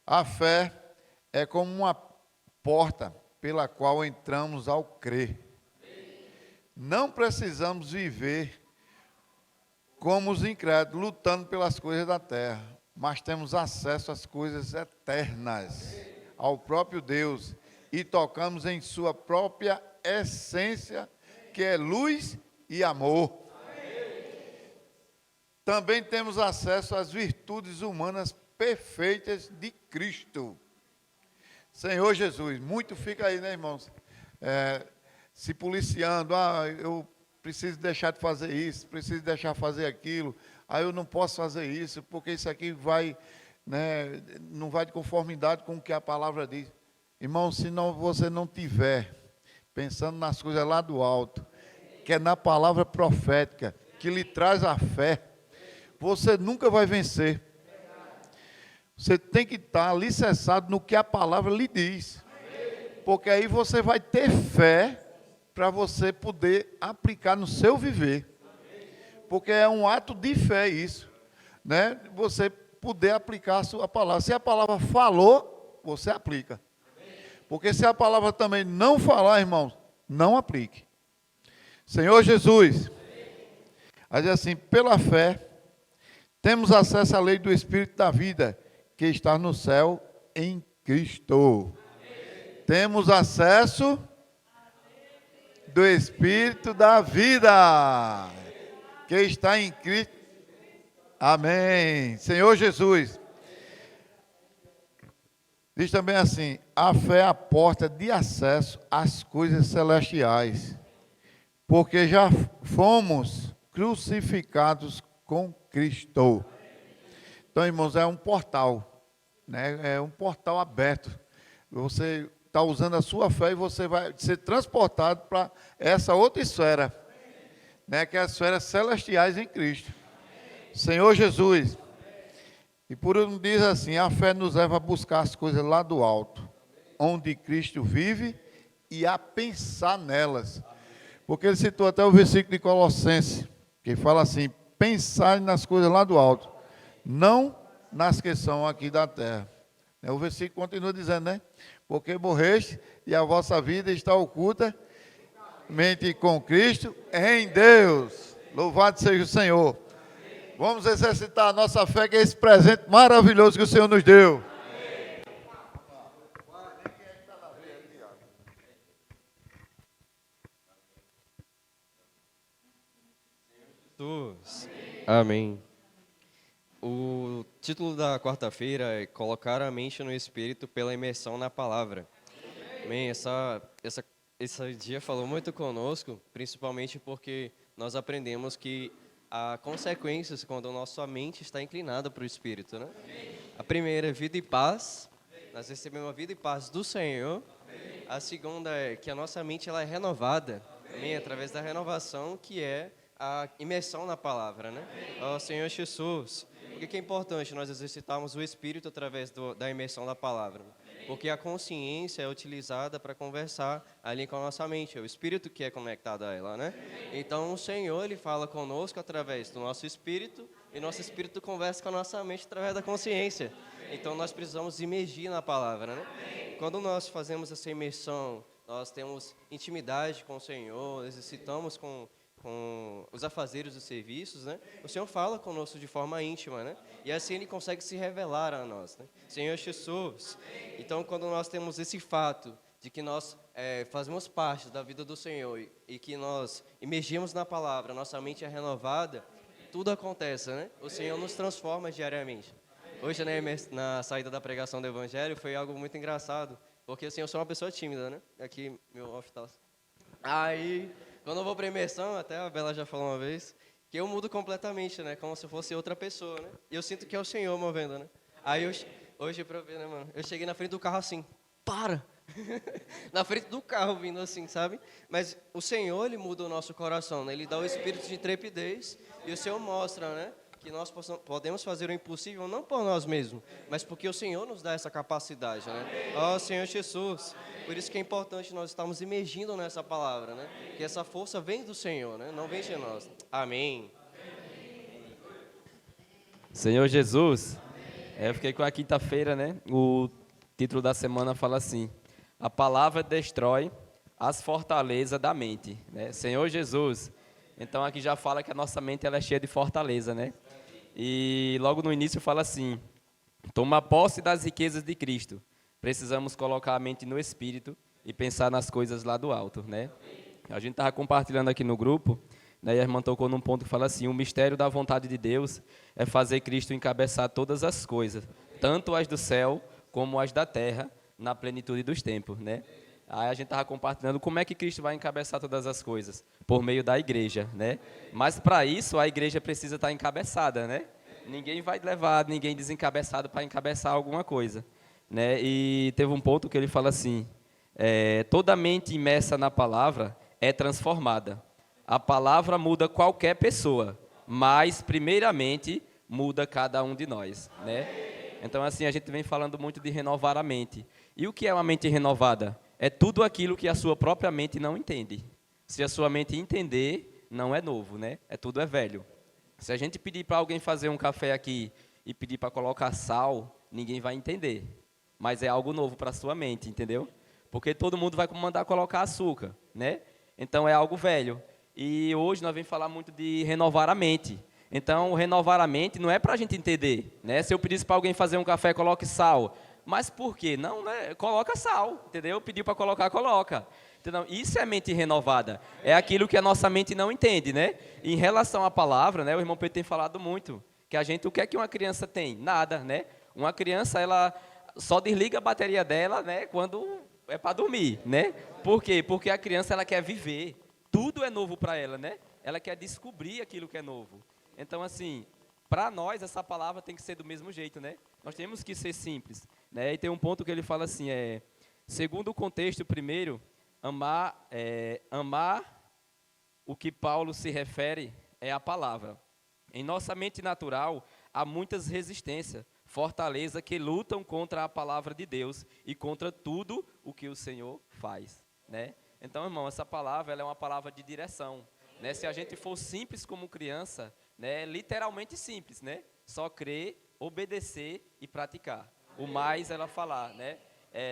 A fé é como uma porta pela qual entramos ao crer. Amém. Não precisamos viver como os incrédulos, lutando pelas coisas da terra, mas temos acesso às coisas eternas, ao próprio Deus, e tocamos em sua própria essência, que é luz e amor. Também temos acesso às virtudes humanas perfeitas de Cristo. Senhor Jesus, muito fica aí, né, irmãos? Se policiando, eu preciso deixar de fazer isso, preciso deixar de fazer aquilo, eu não posso fazer isso, porque isso aqui vai, né, não vai de conformidade com o que a palavra diz. Irmão, se você não tiver pensando nas coisas lá do alto, que é na palavra profética, que lhe traz a fé, você nunca vai vencer. Você tem que estar alicerçado no que a palavra lhe diz, porque aí você vai ter fé para você poder aplicar no seu viver, porque é um ato de fé isso, né? Você poder aplicar a sua palavra. Se a palavra falou, você aplica, porque se a palavra também não falar, irmãos, não aplique. Senhor Jesus, aí diz assim, pela fé, temos acesso à lei do Espírito da vida, que está no céu em Cristo. Amém. Temos acesso do Espírito da vida, que está em Cristo. Amém. Senhor Jesus, diz também assim, a fé é a porta de acesso às coisas celestiais, porque já fomos crucificados com Cristo. Então, irmãos, é um portal, né? É um portal aberto. Você está usando a sua fé e você vai ser transportado para essa outra esfera, né? Que é as esferas celestiais em Cristo. Senhor Jesus. E por último diz assim, a fé nos leva a buscar as coisas lá do alto, onde Cristo vive, e a pensar nelas. Porque ele citou até o versículo de Colossenses, que fala assim, pensar nas coisas lá do alto, não nas que são aqui da terra. O versículo continua dizendo, né? Porque morreste e a vossa vida está oculta mente com Cristo em Deus. Louvado seja o Senhor. Vamos exercitar a nossa fé, que é esse presente maravilhoso que o Senhor nos deu. Jesus. Amém. O título da quarta-feira é Colocar a mente no Espírito pela imersão na palavra. Amém. Esse dia falou muito conosco, principalmente porque nós aprendemos que há consequências quando a nossa mente está inclinada para o Espírito, né? A primeira é vida e paz. Nós recebemos a vida e paz do Senhor. A segunda é que a nossa mente ela é renovada, amém? Através da renovação, que é a imersão na palavra, né? Ó Senhor Jesus. Por que é importante nós exercitarmos o Espírito através da imersão da palavra? Porque a consciência é utilizada para conversar ali com a nossa mente, é o Espírito que é conectado a ela, né? Então o Senhor, Ele fala conosco através do nosso Espírito, e nosso Espírito conversa com a nossa mente através da consciência. Então nós precisamos imergir na palavra, né? Quando nós fazemos essa imersão, nós temos intimidade com o Senhor, exercitamos com os afazeres dos serviços, né? O Senhor fala conosco de forma íntima, né? E assim Ele consegue se revelar a nós, né? Senhor Jesus. Então, quando nós temos esse fato de que nós fazemos parte da vida do Senhor e que nós emergimos na palavra, nossa mente é renovada, tudo acontece, né? O Senhor nos transforma diariamente. Hoje, né, na saída da pregação do Evangelho, foi algo muito engraçado, porque assim, eu sou uma pessoa tímida, né? Aqui, meu off tá. Aí, quando eu vou para a imersão, até a Bela já falou uma vez, que eu mudo completamente, né? Como se fosse outra pessoa, né? E eu sinto que é o Senhor movendo, né? Aí hoje pra ver, né, mano? Eu cheguei na frente do carro assim, para! Na frente do carro vindo assim, sabe? Mas o Senhor, Ele muda o nosso coração, né? Ele dá o espírito de trepidez e o Senhor mostra, né? Que nós podemos fazer o impossível não por nós mesmos, mas porque o Senhor nos dá essa capacidade, né? Ó Senhor Jesus, por isso que é importante nós estarmos imergindo nessa palavra, né? Que essa força vem do Senhor, né? Não vem de nós. Amém. Senhor Jesus, eu fiquei com a quinta-feira, né? O título da semana fala assim: a palavra destrói as fortalezas da mente, né? Senhor Jesus. Então aqui já fala que a nossa mente ela é cheia de fortaleza, né? E logo no início fala assim: toma posse das riquezas de Cristo. Precisamos colocar a mente no Espírito e pensar nas coisas lá do alto, né? A gente estava compartilhando aqui no grupo, né, e a irmã tocou num ponto que fala assim: o mistério da vontade de Deus é fazer Cristo encabeçar todas as coisas, tanto as do céu como as da terra, na plenitude dos tempos, né? Aí a gente estava compartilhando como é que Cristo vai encabeçar todas as coisas, por meio da igreja, né? Mas para isso a igreja precisa estar encabeçada, né? Ninguém vai levar ninguém desencabeçado para encabeçar alguma coisa, né? E teve um ponto que ele fala assim: toda mente imersa na palavra é transformada. A palavra muda qualquer pessoa, mas primeiramente muda cada um de nós, né? Então assim a gente vem falando muito de renovar a mente. E o que é uma mente renovada? É tudo aquilo que a sua própria mente não entende. Se a sua mente entender, não é novo, né? Tudo é velho. Se a gente pedir para alguém fazer um café aqui e pedir para colocar sal, ninguém vai entender. Mas é algo novo para a sua mente, entendeu? Porque todo mundo vai mandar colocar açúcar, né? Então é algo velho. E hoje nós vamos falar muito de renovar a mente. Então, renovar a mente não é para a gente entender, né? Se eu pedisse para alguém fazer um café, coloque sal. Mas por quê? Não, né? Coloca sal, entendeu? Pediu para colocar, coloca. Entendeu? Isso é mente renovada. É aquilo que a nossa mente não entende, né? Em relação à palavra, né? O irmão Pedro tem falado muito. Que a gente, o que é que uma criança tem? Nada, né? Uma criança, ela só desliga a bateria dela, né? Quando é para dormir, né? Por quê? Porque a criança, ela quer viver. Tudo é novo para ela, né? Ela quer descobrir aquilo que é novo. Então, assim, para nós, essa palavra tem que ser do mesmo jeito, né? Nós temos que ser simples, né? E tem um ponto que ele fala assim, segundo o contexto, primeiro, amar o que Paulo se refere é a palavra. Em nossa mente natural, há muitas resistências, fortaleza que lutam contra a palavra de Deus e contra tudo o que o Senhor faz, né? Então, irmão, essa palavra ela é uma palavra de direção, né? Se a gente for simples como criança, né, literalmente simples, né? Só crer, obedecer e praticar. O mais ela falar, né?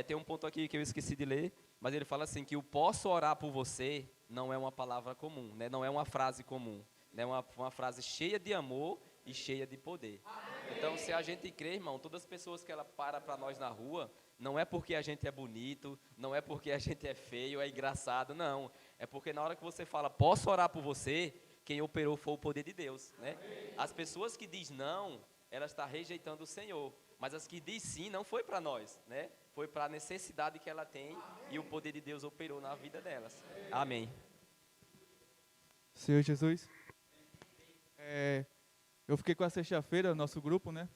Tem um ponto aqui que eu esqueci de ler, mas ele fala assim que o posso orar por você não é uma palavra comum, né? Não é uma frase comum, né? Uma frase cheia de amor e cheia de poder. Então, se a gente crê, irmão, todas as pessoas que ela para nós na rua, não é porque a gente é bonito, não é porque a gente é feio, é engraçado, não. É porque na hora que você fala, posso orar por você, quem operou foi o poder de Deus, né? As pessoas que diz não, elas estão rejeitando o Senhor. Mas as que diz sim, não foi para nós, né? Foi para a necessidade que ela tem e o poder de Deus operou na vida delas. Amém. Senhor Jesus, eu fiquei com a sexta-feira, nosso grupo, né?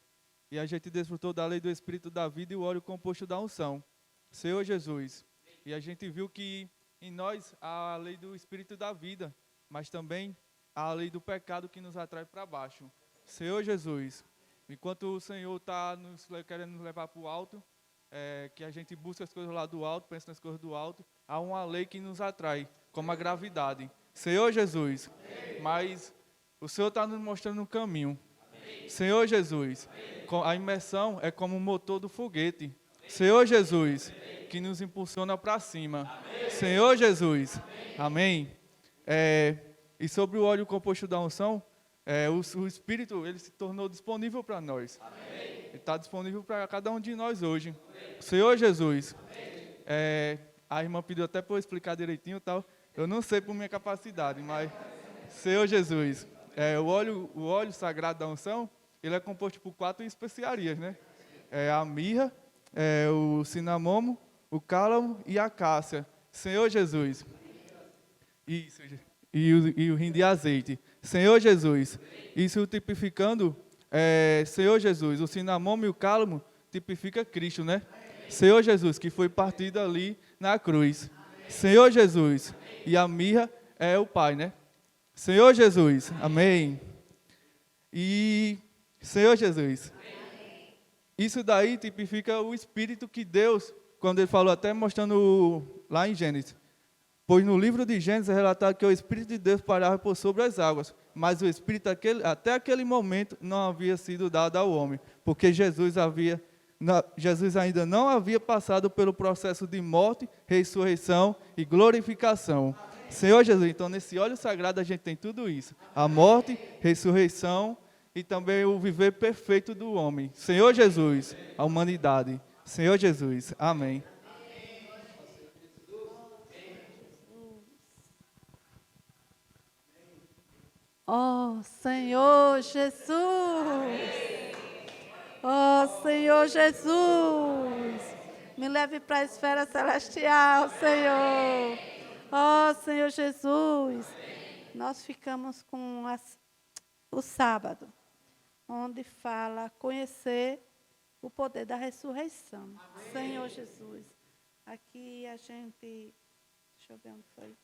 E a gente desfrutou da lei do Espírito da vida e o óleo composto da unção. Senhor Jesus. E a gente viu que em nós há a lei do Espírito da vida, mas também há a lei do pecado que nos atrai para baixo. Senhor Jesus, enquanto o Senhor está querendo nos levar para o alto, que a gente busca as coisas lá do alto, pensa nas coisas do alto, há uma lei que nos atrai, como a gravidade. Senhor Jesus, mas o Senhor está nos mostrando um caminho. Senhor Jesus, a imersão é como o motor do foguete. Senhor Jesus, que nos impulsiona para cima. Senhor Jesus, amém. E sobre o óleo composto da unção, o Espírito ele se tornou disponível para nós. Ele está disponível para cada um de nós hoje. Senhor Jesus, a irmã pediu até para eu explicar direitinho e tal. Eu não sei por minha capacidade, mas Senhor Jesus, o óleo sagrado da unção, ele é composto por 4 especiarias, né? A mirra, o cinamomo, o cálamo e a cássia. Senhor Jesus. Isso. e o rim de azeite. Senhor Jesus, isso tipificando, Senhor Jesus, o cinamomo e o cálamo tipifica Cristo, né? Senhor Jesus, que foi partido ali na cruz. Senhor Jesus, e a mirra é o Pai, né? Senhor Jesus, amém. E Senhor Jesus, isso daí tipifica o Espírito que Deus, quando Ele falou, até mostrando lá em Gênesis, pois no livro de Gênesis é relatado que o Espírito de Deus parava por sobre as águas, mas o Espírito até aquele momento não havia sido dado ao homem, porque Jesus ainda não havia passado pelo processo de morte, ressurreição e glorificação. Senhor Jesus, então nesse óleo sagrado a gente tem tudo isso, a morte, ressurreição e também o viver perfeito do homem. Senhor Jesus, a humanidade. Senhor Jesus, amém. Ó Senhor Jesus, ó Senhor Jesus, me leve para a esfera celestial, Senhor. Ó Senhor Jesus, nós ficamos com o sábado, onde fala conhecer o poder da ressurreição. Senhor Jesus, aqui a gente, deixa eu ver onde foi.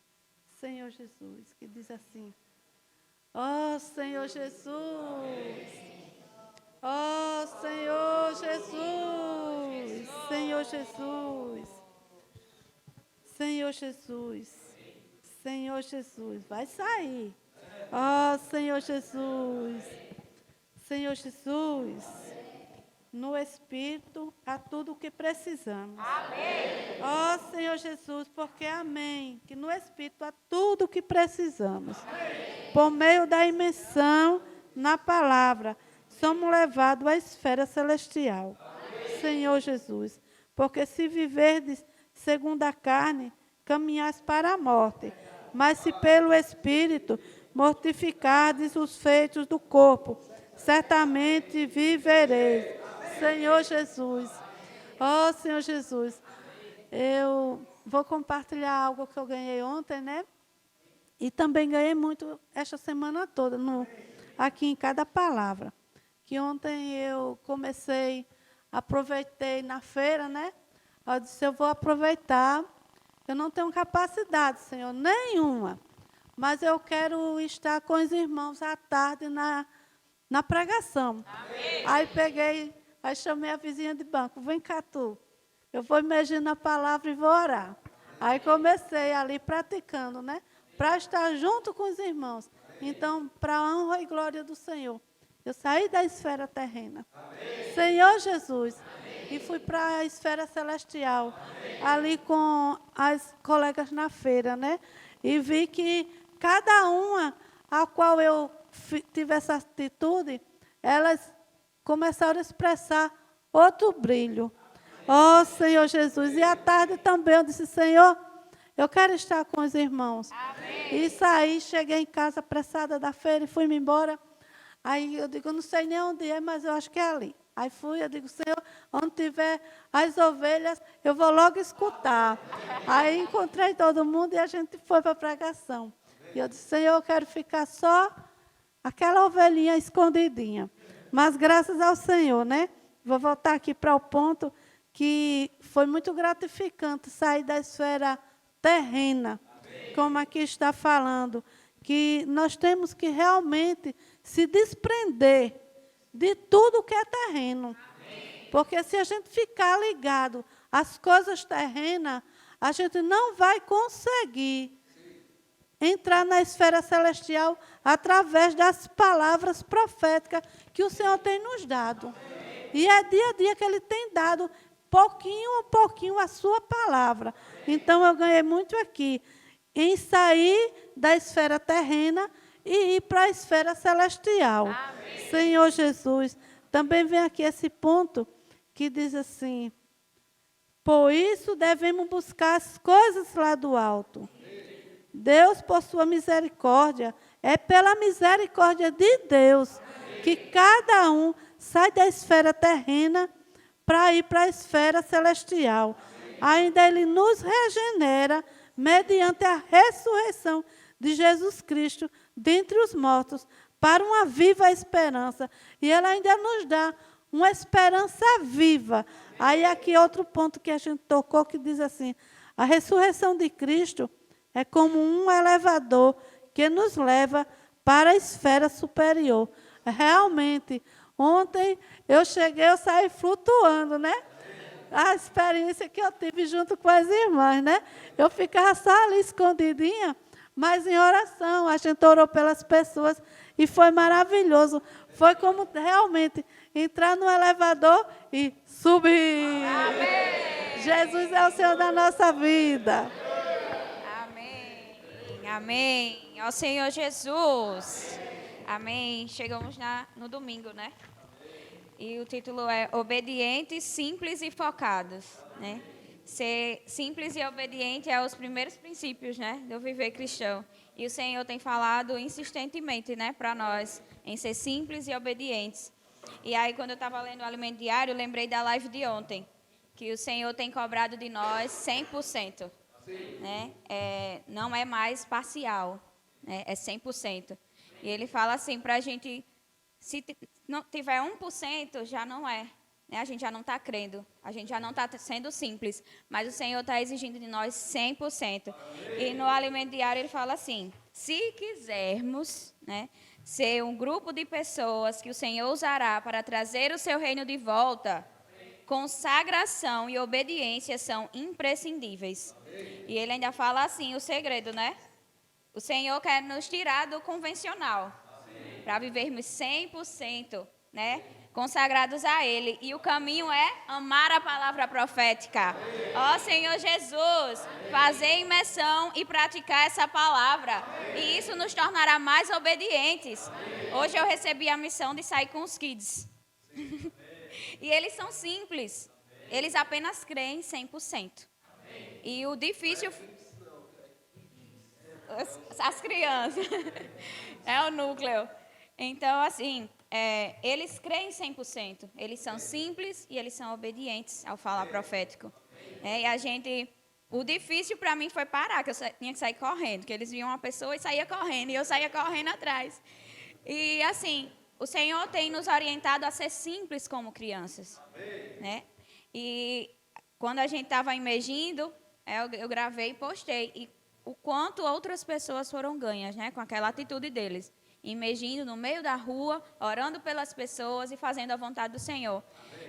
Senhor Jesus, que diz assim: ó Senhor Jesus, ó Senhor Jesus, Senhor Jesus, Senhor Jesus, Senhor Jesus, vai sair. Ó Senhor Jesus, Senhor Jesus, no Espírito há tudo o que precisamos. Amém. Ó Senhor Jesus, porque amém, que no Espírito há tudo o que precisamos. Amém. Por meio da imersão na palavra, somos levados à esfera celestial. Amém. Senhor Jesus, porque se viverdes segundo a carne, caminhais para a morte, mas se pelo Espírito mortificardes os feitos do corpo, certamente vivereis. Senhor Jesus, ó Senhor Jesus, eu vou compartilhar algo que eu ganhei ontem, né? E também ganhei muito esta semana toda, aqui em cada palavra. Que ontem eu aproveitei na feira, né? Eu disse, eu vou aproveitar. Eu não tenho capacidade, Senhor, nenhuma. Mas eu quero estar com os irmãos à tarde na pregação. Amém. Aí chamei a vizinha de banco, vem cá tu. Eu vou imaginar na palavra e vou orar. Aí comecei ali praticando, né? Para estar junto com os irmãos. Então, para a honra e glória do Senhor. Eu saí da esfera terrena. Amém. Senhor Jesus. Amém. E fui para a esfera celestial. Amém. Ali com as colegas na feira, né? E vi que cada uma a qual eu tive essa atitude, elas começaram a expressar outro brilho. Ó Senhor Jesus. E à tarde também eu disse, Senhor, eu quero estar com os irmãos. Amém. E saí, cheguei em casa apressada da feira e fui-me embora. Aí eu digo, não sei nem onde é, mas eu acho que é ali. Aí fui, eu digo, Senhor, onde tiver as ovelhas, eu vou logo escutar. Aí encontrei todo mundo e a gente foi para a pregação. E eu disse, Senhor, eu quero ficar só aquela ovelhinha escondidinha. Mas graças ao Senhor, né? Vou voltar aqui para o ponto que foi muito gratificante sair da esfera terrena, como aqui está falando, que nós temos que realmente se desprender de tudo que é terreno. Porque se a gente ficar ligado às coisas terrenas, a gente não vai conseguir entrar na esfera celestial através das palavras proféticas que o Senhor tem nos dado. E é dia a dia que Ele tem dado, pouquinho a pouquinho, a sua palavra. Então, eu ganhei muito aqui, em sair da esfera terrena e ir para a esfera celestial. Amém. Senhor Jesus, também vem aqui esse ponto que diz assim, por isso devemos buscar as coisas lá do alto. Deus, por sua misericórdia, é pela misericórdia de Deus que cada um sai da esfera terrena para ir para a esfera celestial. Ainda Ele nos regenera mediante a ressurreição de Jesus Cristo dentre os mortos, para uma viva esperança. E Ele ainda nos dá uma esperança viva. Aí aqui outro ponto que a gente tocou, que diz assim, a ressurreição de Cristo é como um elevador que nos leva para a esfera superior. Realmente, ontem eu cheguei, eu saí flutuando, né? A experiência que eu tive junto com as irmãs, né? Eu ficava só ali escondidinha, mas em oração, a gente orou pelas pessoas e foi maravilhoso. Foi como realmente entrar no elevador e subir. Amém. Jesus é o Senhor da nossa vida. Amém. Amém. Ao Senhor Jesus. Amém. Chegamos no domingo, né? E o título é Obedientes, Simples e Focados, né? Ser simples e obediente é os primeiros princípios, né, do viver cristão. E o Senhor tem falado insistentemente, né, para nós, em ser simples e obedientes. E aí, quando eu estava lendo o Alimento Diário, eu lembrei da live de ontem, que o Senhor tem cobrado de nós 100%. Né? Não é mais parcial, né? É 100%. E Ele fala assim, para a gente, se não tiver 1%, já não é. Né? A gente já não está crendo, a gente já não está sendo simples, mas o Senhor está exigindo de nós 100%. E no Alimento Diário Ele fala assim, se quisermos, né, ser um grupo de pessoas que o Senhor usará para trazer o seu reino de volta, consagração e obediência são imprescindíveis. E Ele ainda fala assim, o segredo, né? O Senhor quer nos tirar do convencional, para vivermos 100%, né? Consagrados a Ele. E o caminho é amar a palavra profética. Ó Senhor Jesus, fazer imersão e praticar essa palavra. E isso nos tornará mais obedientes. Hoje eu recebi a missão de sair com os kids. E eles são simples. Eles apenas creem 100%. E o difícil... As crianças. É o núcleo. Então, assim... eles creem 100%, eles são simples e eles são obedientes ao falar profético. E a gente, o difícil para mim foi parar, que eu tinha que sair correndo, que eles viam uma pessoa e saía correndo, e eu saía correndo atrás. E assim, o Senhor tem nos orientado a ser simples como crianças. Né? E quando a gente estava emergindo, eu gravei e postei, e o quanto outras pessoas foram ganhas, né, com aquela atitude deles. Emergindo no meio da rua, orando pelas pessoas e fazendo a vontade do Senhor.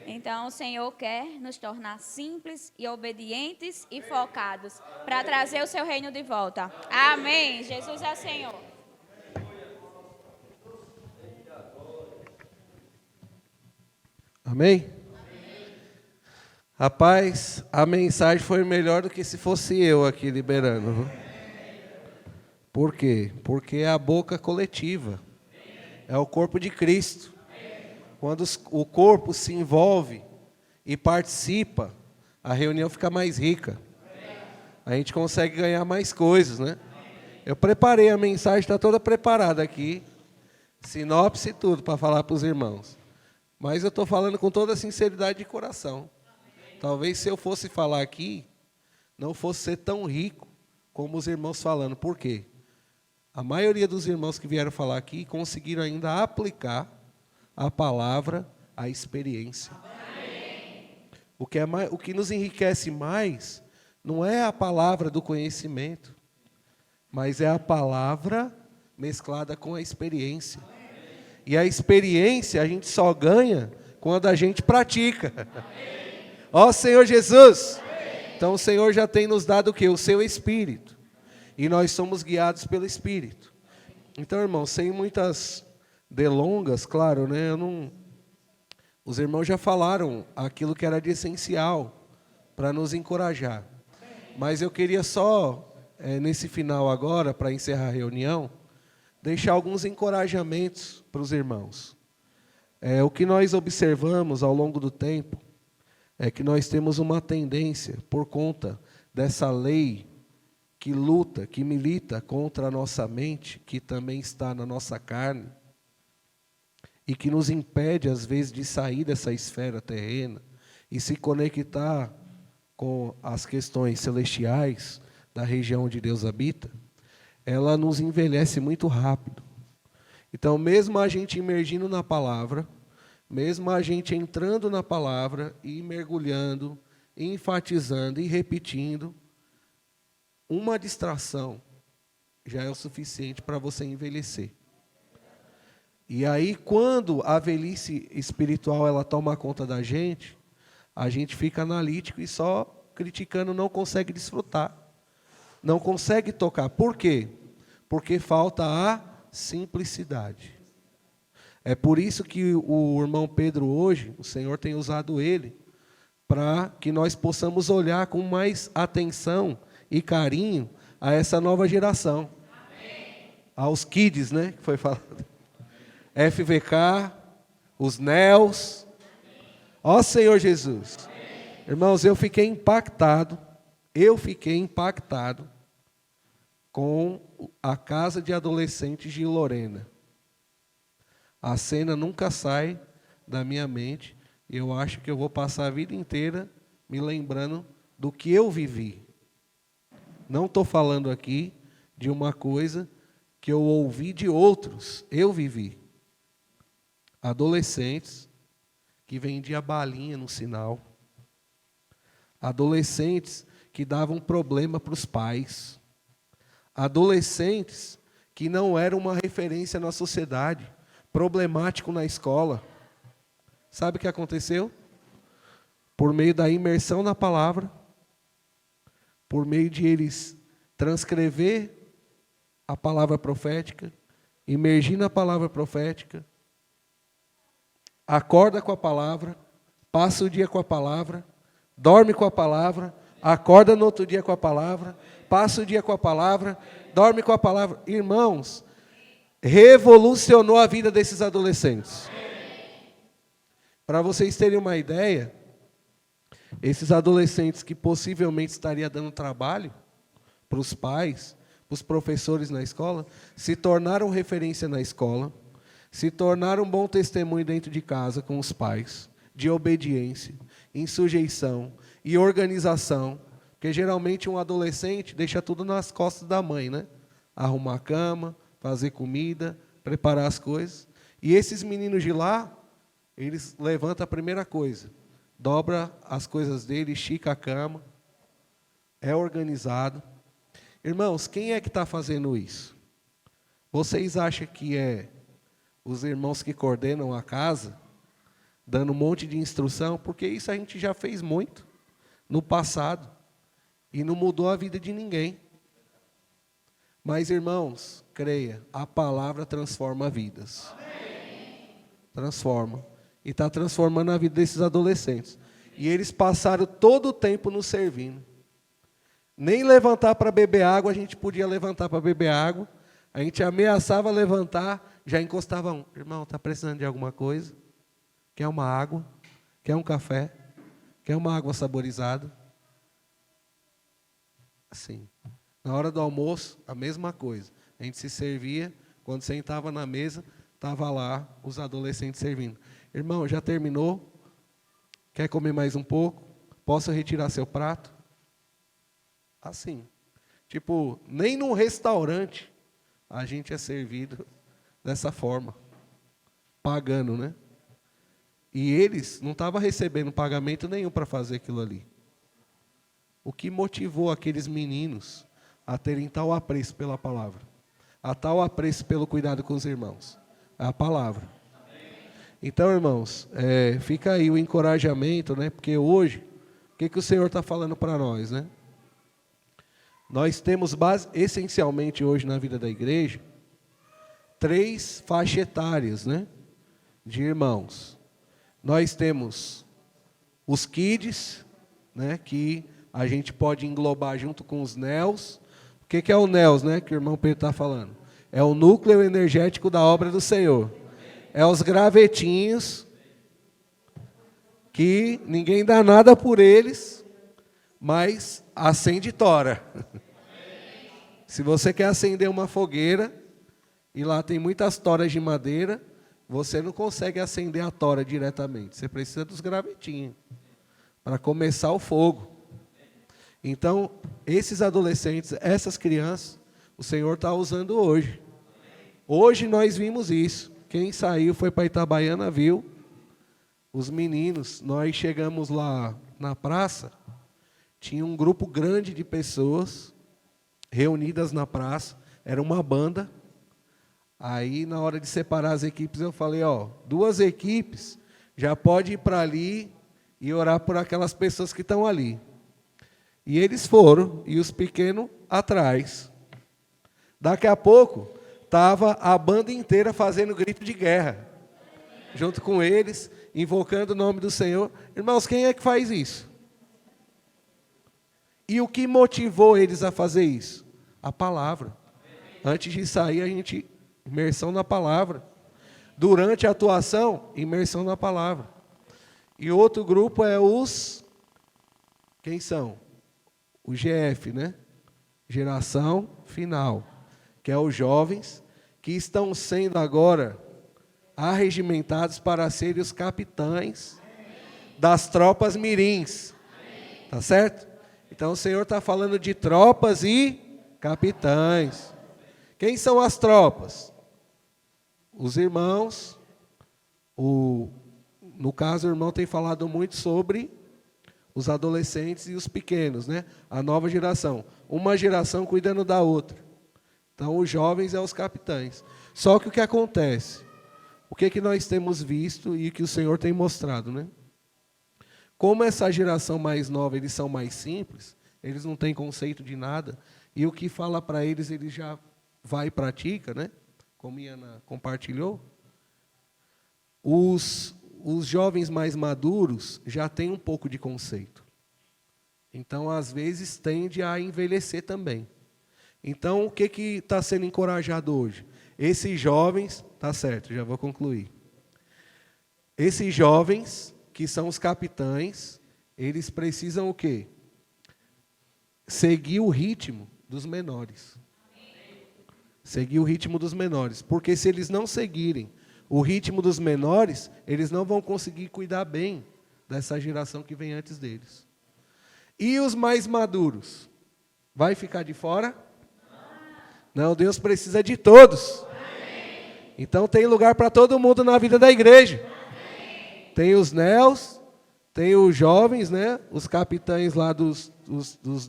Então, o Senhor quer nos tornar simples e obedientes e focados para trazer o seu reino de volta. Amém. Jesus é o Senhor. Amém? Rapaz, a mensagem foi melhor do que se fosse eu aqui liberando. Viu? Por quê? Porque é a boca coletiva. É o corpo de Cristo. Quando o corpo se envolve e participa, a reunião fica mais rica. A gente consegue ganhar mais coisas, né? Eu preparei a mensagem, está toda preparada aqui. Sinopse e tudo para falar para os irmãos. Mas eu estou falando com toda a sinceridade de coração. Talvez se eu fosse falar aqui, não fosse ser tão rico como os irmãos falando. Por quê? A maioria dos irmãos que vieram falar aqui conseguiram ainda aplicar a palavra à experiência. O que nos enriquece mais não é a palavra do conhecimento, mas é a palavra mesclada com a experiência. E a experiência a gente só ganha quando a gente pratica. Ó Senhor Jesus! Então o Senhor já tem nos dado o quê? O seu Espírito. E nós somos guiados pelo Espírito. Então, irmãos, sem muitas delongas, claro, né? Os irmãos já falaram aquilo que era de essencial para nos encorajar. Mas eu queria só, nesse final agora, para encerrar a reunião, deixar alguns encorajamentos para os irmãos. O que nós observamos ao longo do tempo é que nós temos uma tendência, por conta dessa lei que luta, que milita contra a nossa mente, que também está na nossa carne, e que nos impede, às vezes, de sair dessa esfera terrena e se conectar com as questões celestiais, da região onde Deus habita, ela nos envelhece muito rápido. Então, mesmo a gente imergindo na palavra, mesmo a gente entrando na palavra e mergulhando, enfatizando e repetindo, uma distração já é o suficiente para você envelhecer. E aí, quando a velhice espiritual ela toma conta da gente, a gente fica analítico e só criticando não consegue desfrutar. Não consegue tocar. Por quê? Porque falta a simplicidade. É por isso que o irmão Pedro hoje, o Senhor tem usado ele, para que nós possamos olhar com mais atenção e carinho a essa nova geração. Amém. Aos kids, né, que foi falado. FVK, os NEOs. Ó Senhor Jesus. Amém. Irmãos, eu fiquei impactado com a casa de adolescentes de Lorena. A cena nunca sai da minha mente e eu acho que eu vou passar a vida inteira me lembrando do que eu vivi. Não estou falando aqui de uma coisa que eu ouvi de outros, eu vivi. Adolescentes que vendiam balinha no sinal. Adolescentes que davam problema para os pais. Adolescentes que não eram uma referência na sociedade, problemático na escola. Sabe o que aconteceu? Por meio da imersão na palavra, por meio de eles transcrever a palavra profética, imergir na palavra profética, acorda com a palavra, passa o dia com a palavra, dorme com a palavra, acorda no outro dia com a palavra, passa o dia com a palavra, dorme com a palavra. Irmãos, revolucionou a vida desses adolescentes. Para vocês terem uma ideia, esses adolescentes que possivelmente estariam dando trabalho para os pais, para os professores na escola, se tornaram referência na escola, se tornaram um bom testemunho dentro de casa com os pais, de obediência, em sujeição e organização, porque geralmente um adolescente deixa tudo nas costas da mãe, né? Arrumar a cama, fazer comida, preparar as coisas. E esses meninos de lá, eles levantam a primeira coisa, dobra as coisas dele, estica a cama, é organizado. Irmãos, quem é que está fazendo isso? Vocês acham que é os irmãos que coordenam a casa, dando um monte de instrução? Porque isso a gente já fez muito no passado e não mudou a vida de ninguém. Mas, irmãos, creia, a palavra transforma vidas. Transforma. E está transformando a vida desses adolescentes. E eles passaram todo o tempo nos servindo. Nem levantar para beber água, a gente podia levantar para beber água. A gente ameaçava levantar, já encostava um. Irmão, está precisando de alguma coisa? Quer uma água? Quer um café? Quer uma água saborizada? Assim. Na hora do almoço, a mesma coisa. A gente se servia, quando sentava na mesa, estava lá os adolescentes servindo. Irmão, já terminou? Quer comer mais um pouco? Posso retirar seu prato? Assim. Tipo, nem num restaurante a gente é servido dessa forma. Pagando, né? E eles não estavam recebendo pagamento nenhum para fazer aquilo ali. O que motivou aqueles meninos a terem tal apreço pela palavra, a tal apreço pelo cuidado com os irmãos? A palavra. Então, irmãos, fica aí o encorajamento, né? Porque hoje, o que o Senhor está falando para nós, né? Nós temos essencialmente hoje na vida da igreja 3 faixas etárias, né? De irmãos. Nós temos os kids, né? Que a gente pode englobar junto com os NEOs. O que é o NEOs, né? Que o irmão Pedro está falando. É o núcleo energético da obra do Senhor. É os gravetinhos que ninguém dá nada por eles, mas acende tora. Se você quer acender uma fogueira, e lá tem muitas toras de madeira, você não consegue acender a tora diretamente. Você precisa dos gravetinhos para começar o fogo. Então, esses adolescentes, essas crianças, o Senhor está usando hoje. Hoje nós vimos isso. Quem saiu foi para Itabaiana, viu? Os meninos, nós chegamos lá na praça, tinha um grupo grande de pessoas reunidas na praça, era uma banda. Aí, na hora de separar as equipes, eu falei, 2 equipes, já pode ir para ali e orar por aquelas pessoas que estão ali. E eles foram, e os pequenos atrás. Daqui a pouco, estava a banda inteira fazendo grito de guerra, junto com eles, invocando o nome do Senhor. Irmãos, quem é que faz isso? E o que motivou eles a fazer isso? A palavra. Antes de sair, a gente, imersão na palavra. Durante a atuação, imersão na palavra. E outro grupo é os... Quem são? O GF, né? Geração Final. Que é os jovens que estão sendo agora arregimentados para serem os capitães das tropas mirins. Tá certo? Então o Senhor está falando de tropas e capitães. Quem são as tropas? Os irmãos. No caso, o irmão tem falado muito sobre os adolescentes e os pequenos, né? A nova geração. Uma geração cuidando da outra. Então, os jovens são os capitães. Só que o que acontece? O que nós temos visto e que o Senhor tem mostrado, né? Como essa geração mais nova, eles são mais simples, eles não têm conceito de nada, e o que fala para eles já vai e pratica, né? Como Iana compartilhou. Os jovens mais maduros já têm um pouco de conceito. Então, às vezes, tende a envelhecer também. Então, o que está sendo encorajado hoje? Esses jovens, tá certo, já vou concluir. Esses jovens, que são os capitães, eles precisam o quê? Seguir o ritmo dos menores. Seguir o ritmo dos menores. Porque se eles não seguirem o ritmo dos menores, eles não vão conseguir cuidar bem dessa geração que vem antes deles. E os mais maduros? Vai ficar de fora? Não, Deus precisa de todos. Então tem lugar para todo mundo na vida da igreja. Tem os neos, tem os jovens, né? Os capitães lá dos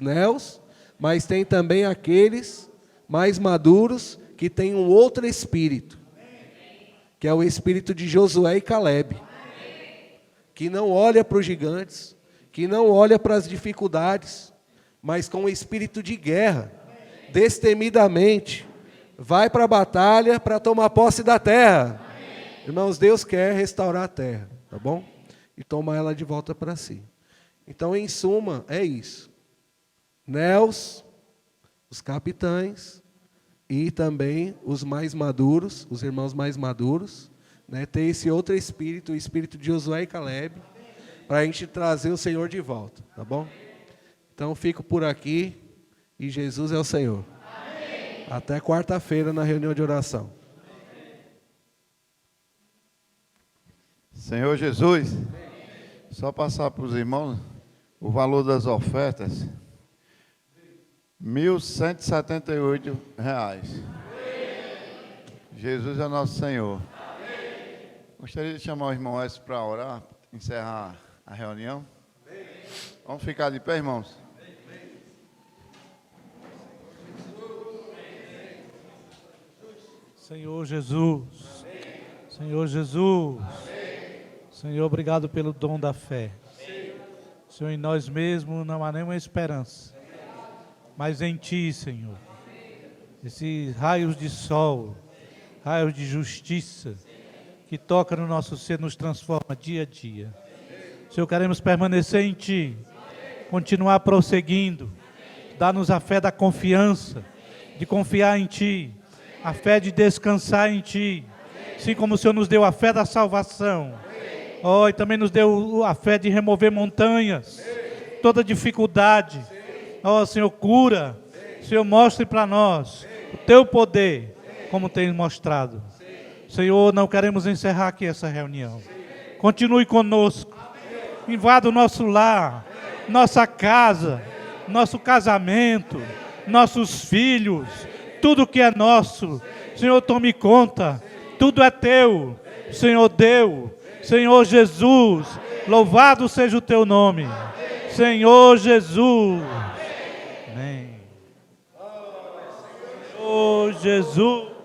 neos, mas tem também aqueles mais maduros que têm um outro espírito, que é o espírito de Josué e Calebe, que não olha para os gigantes, que não olha para as dificuldades, mas com o espírito de guerra, destemidamente, vai para a batalha para tomar posse da terra. Irmãos, Deus quer restaurar a terra, tá bom? E tomar ela de volta para si. Então, em suma, é isso. Neos, os capitães e também os mais maduros, os irmãos mais maduros, né, ter esse outro espírito, o espírito de Josué e Calebe, para a gente trazer o Senhor de volta, tá bom? Então, fico por aqui e Jesus é o Senhor. Amém. Até quarta-feira na reunião de oração. Senhor Jesus, só passar para os irmãos o valor das ofertas, R$ 1.178. Jesus é nosso Senhor. Gostaria de chamar o irmão Edson para orar, encerrar a reunião. Vamos ficar de pé, irmãos? Senhor Jesus, Senhor Jesus, Senhor, obrigado pelo dom da fé. Senhor, em nós mesmos não há nenhuma esperança, mas em Ti, Senhor, esses raios de sol, raios de justiça, que toca no nosso ser, nos transforma dia a dia. Senhor, queremos permanecer em Ti, continuar prosseguindo, dá-nos a fé da confiança, de confiar em Ti, a fé de descansar em Ti, assim como o Senhor nos deu a fé da salvação, e também nos deu a fé de remover montanhas, toda dificuldade. Senhor, cura, Senhor, mostre para nós o Teu poder, como tem mostrado. Senhor, não queremos encerrar aqui essa reunião. Continue conosco, invada o nosso lar, nossa casa, nosso casamento, nossos filhos, tudo que é nosso. Senhor, tome conta, tudo é teu. Senhor, deu. Senhor Jesus, louvado seja o teu nome. Senhor Jesus. Amém. Senhor Jesus.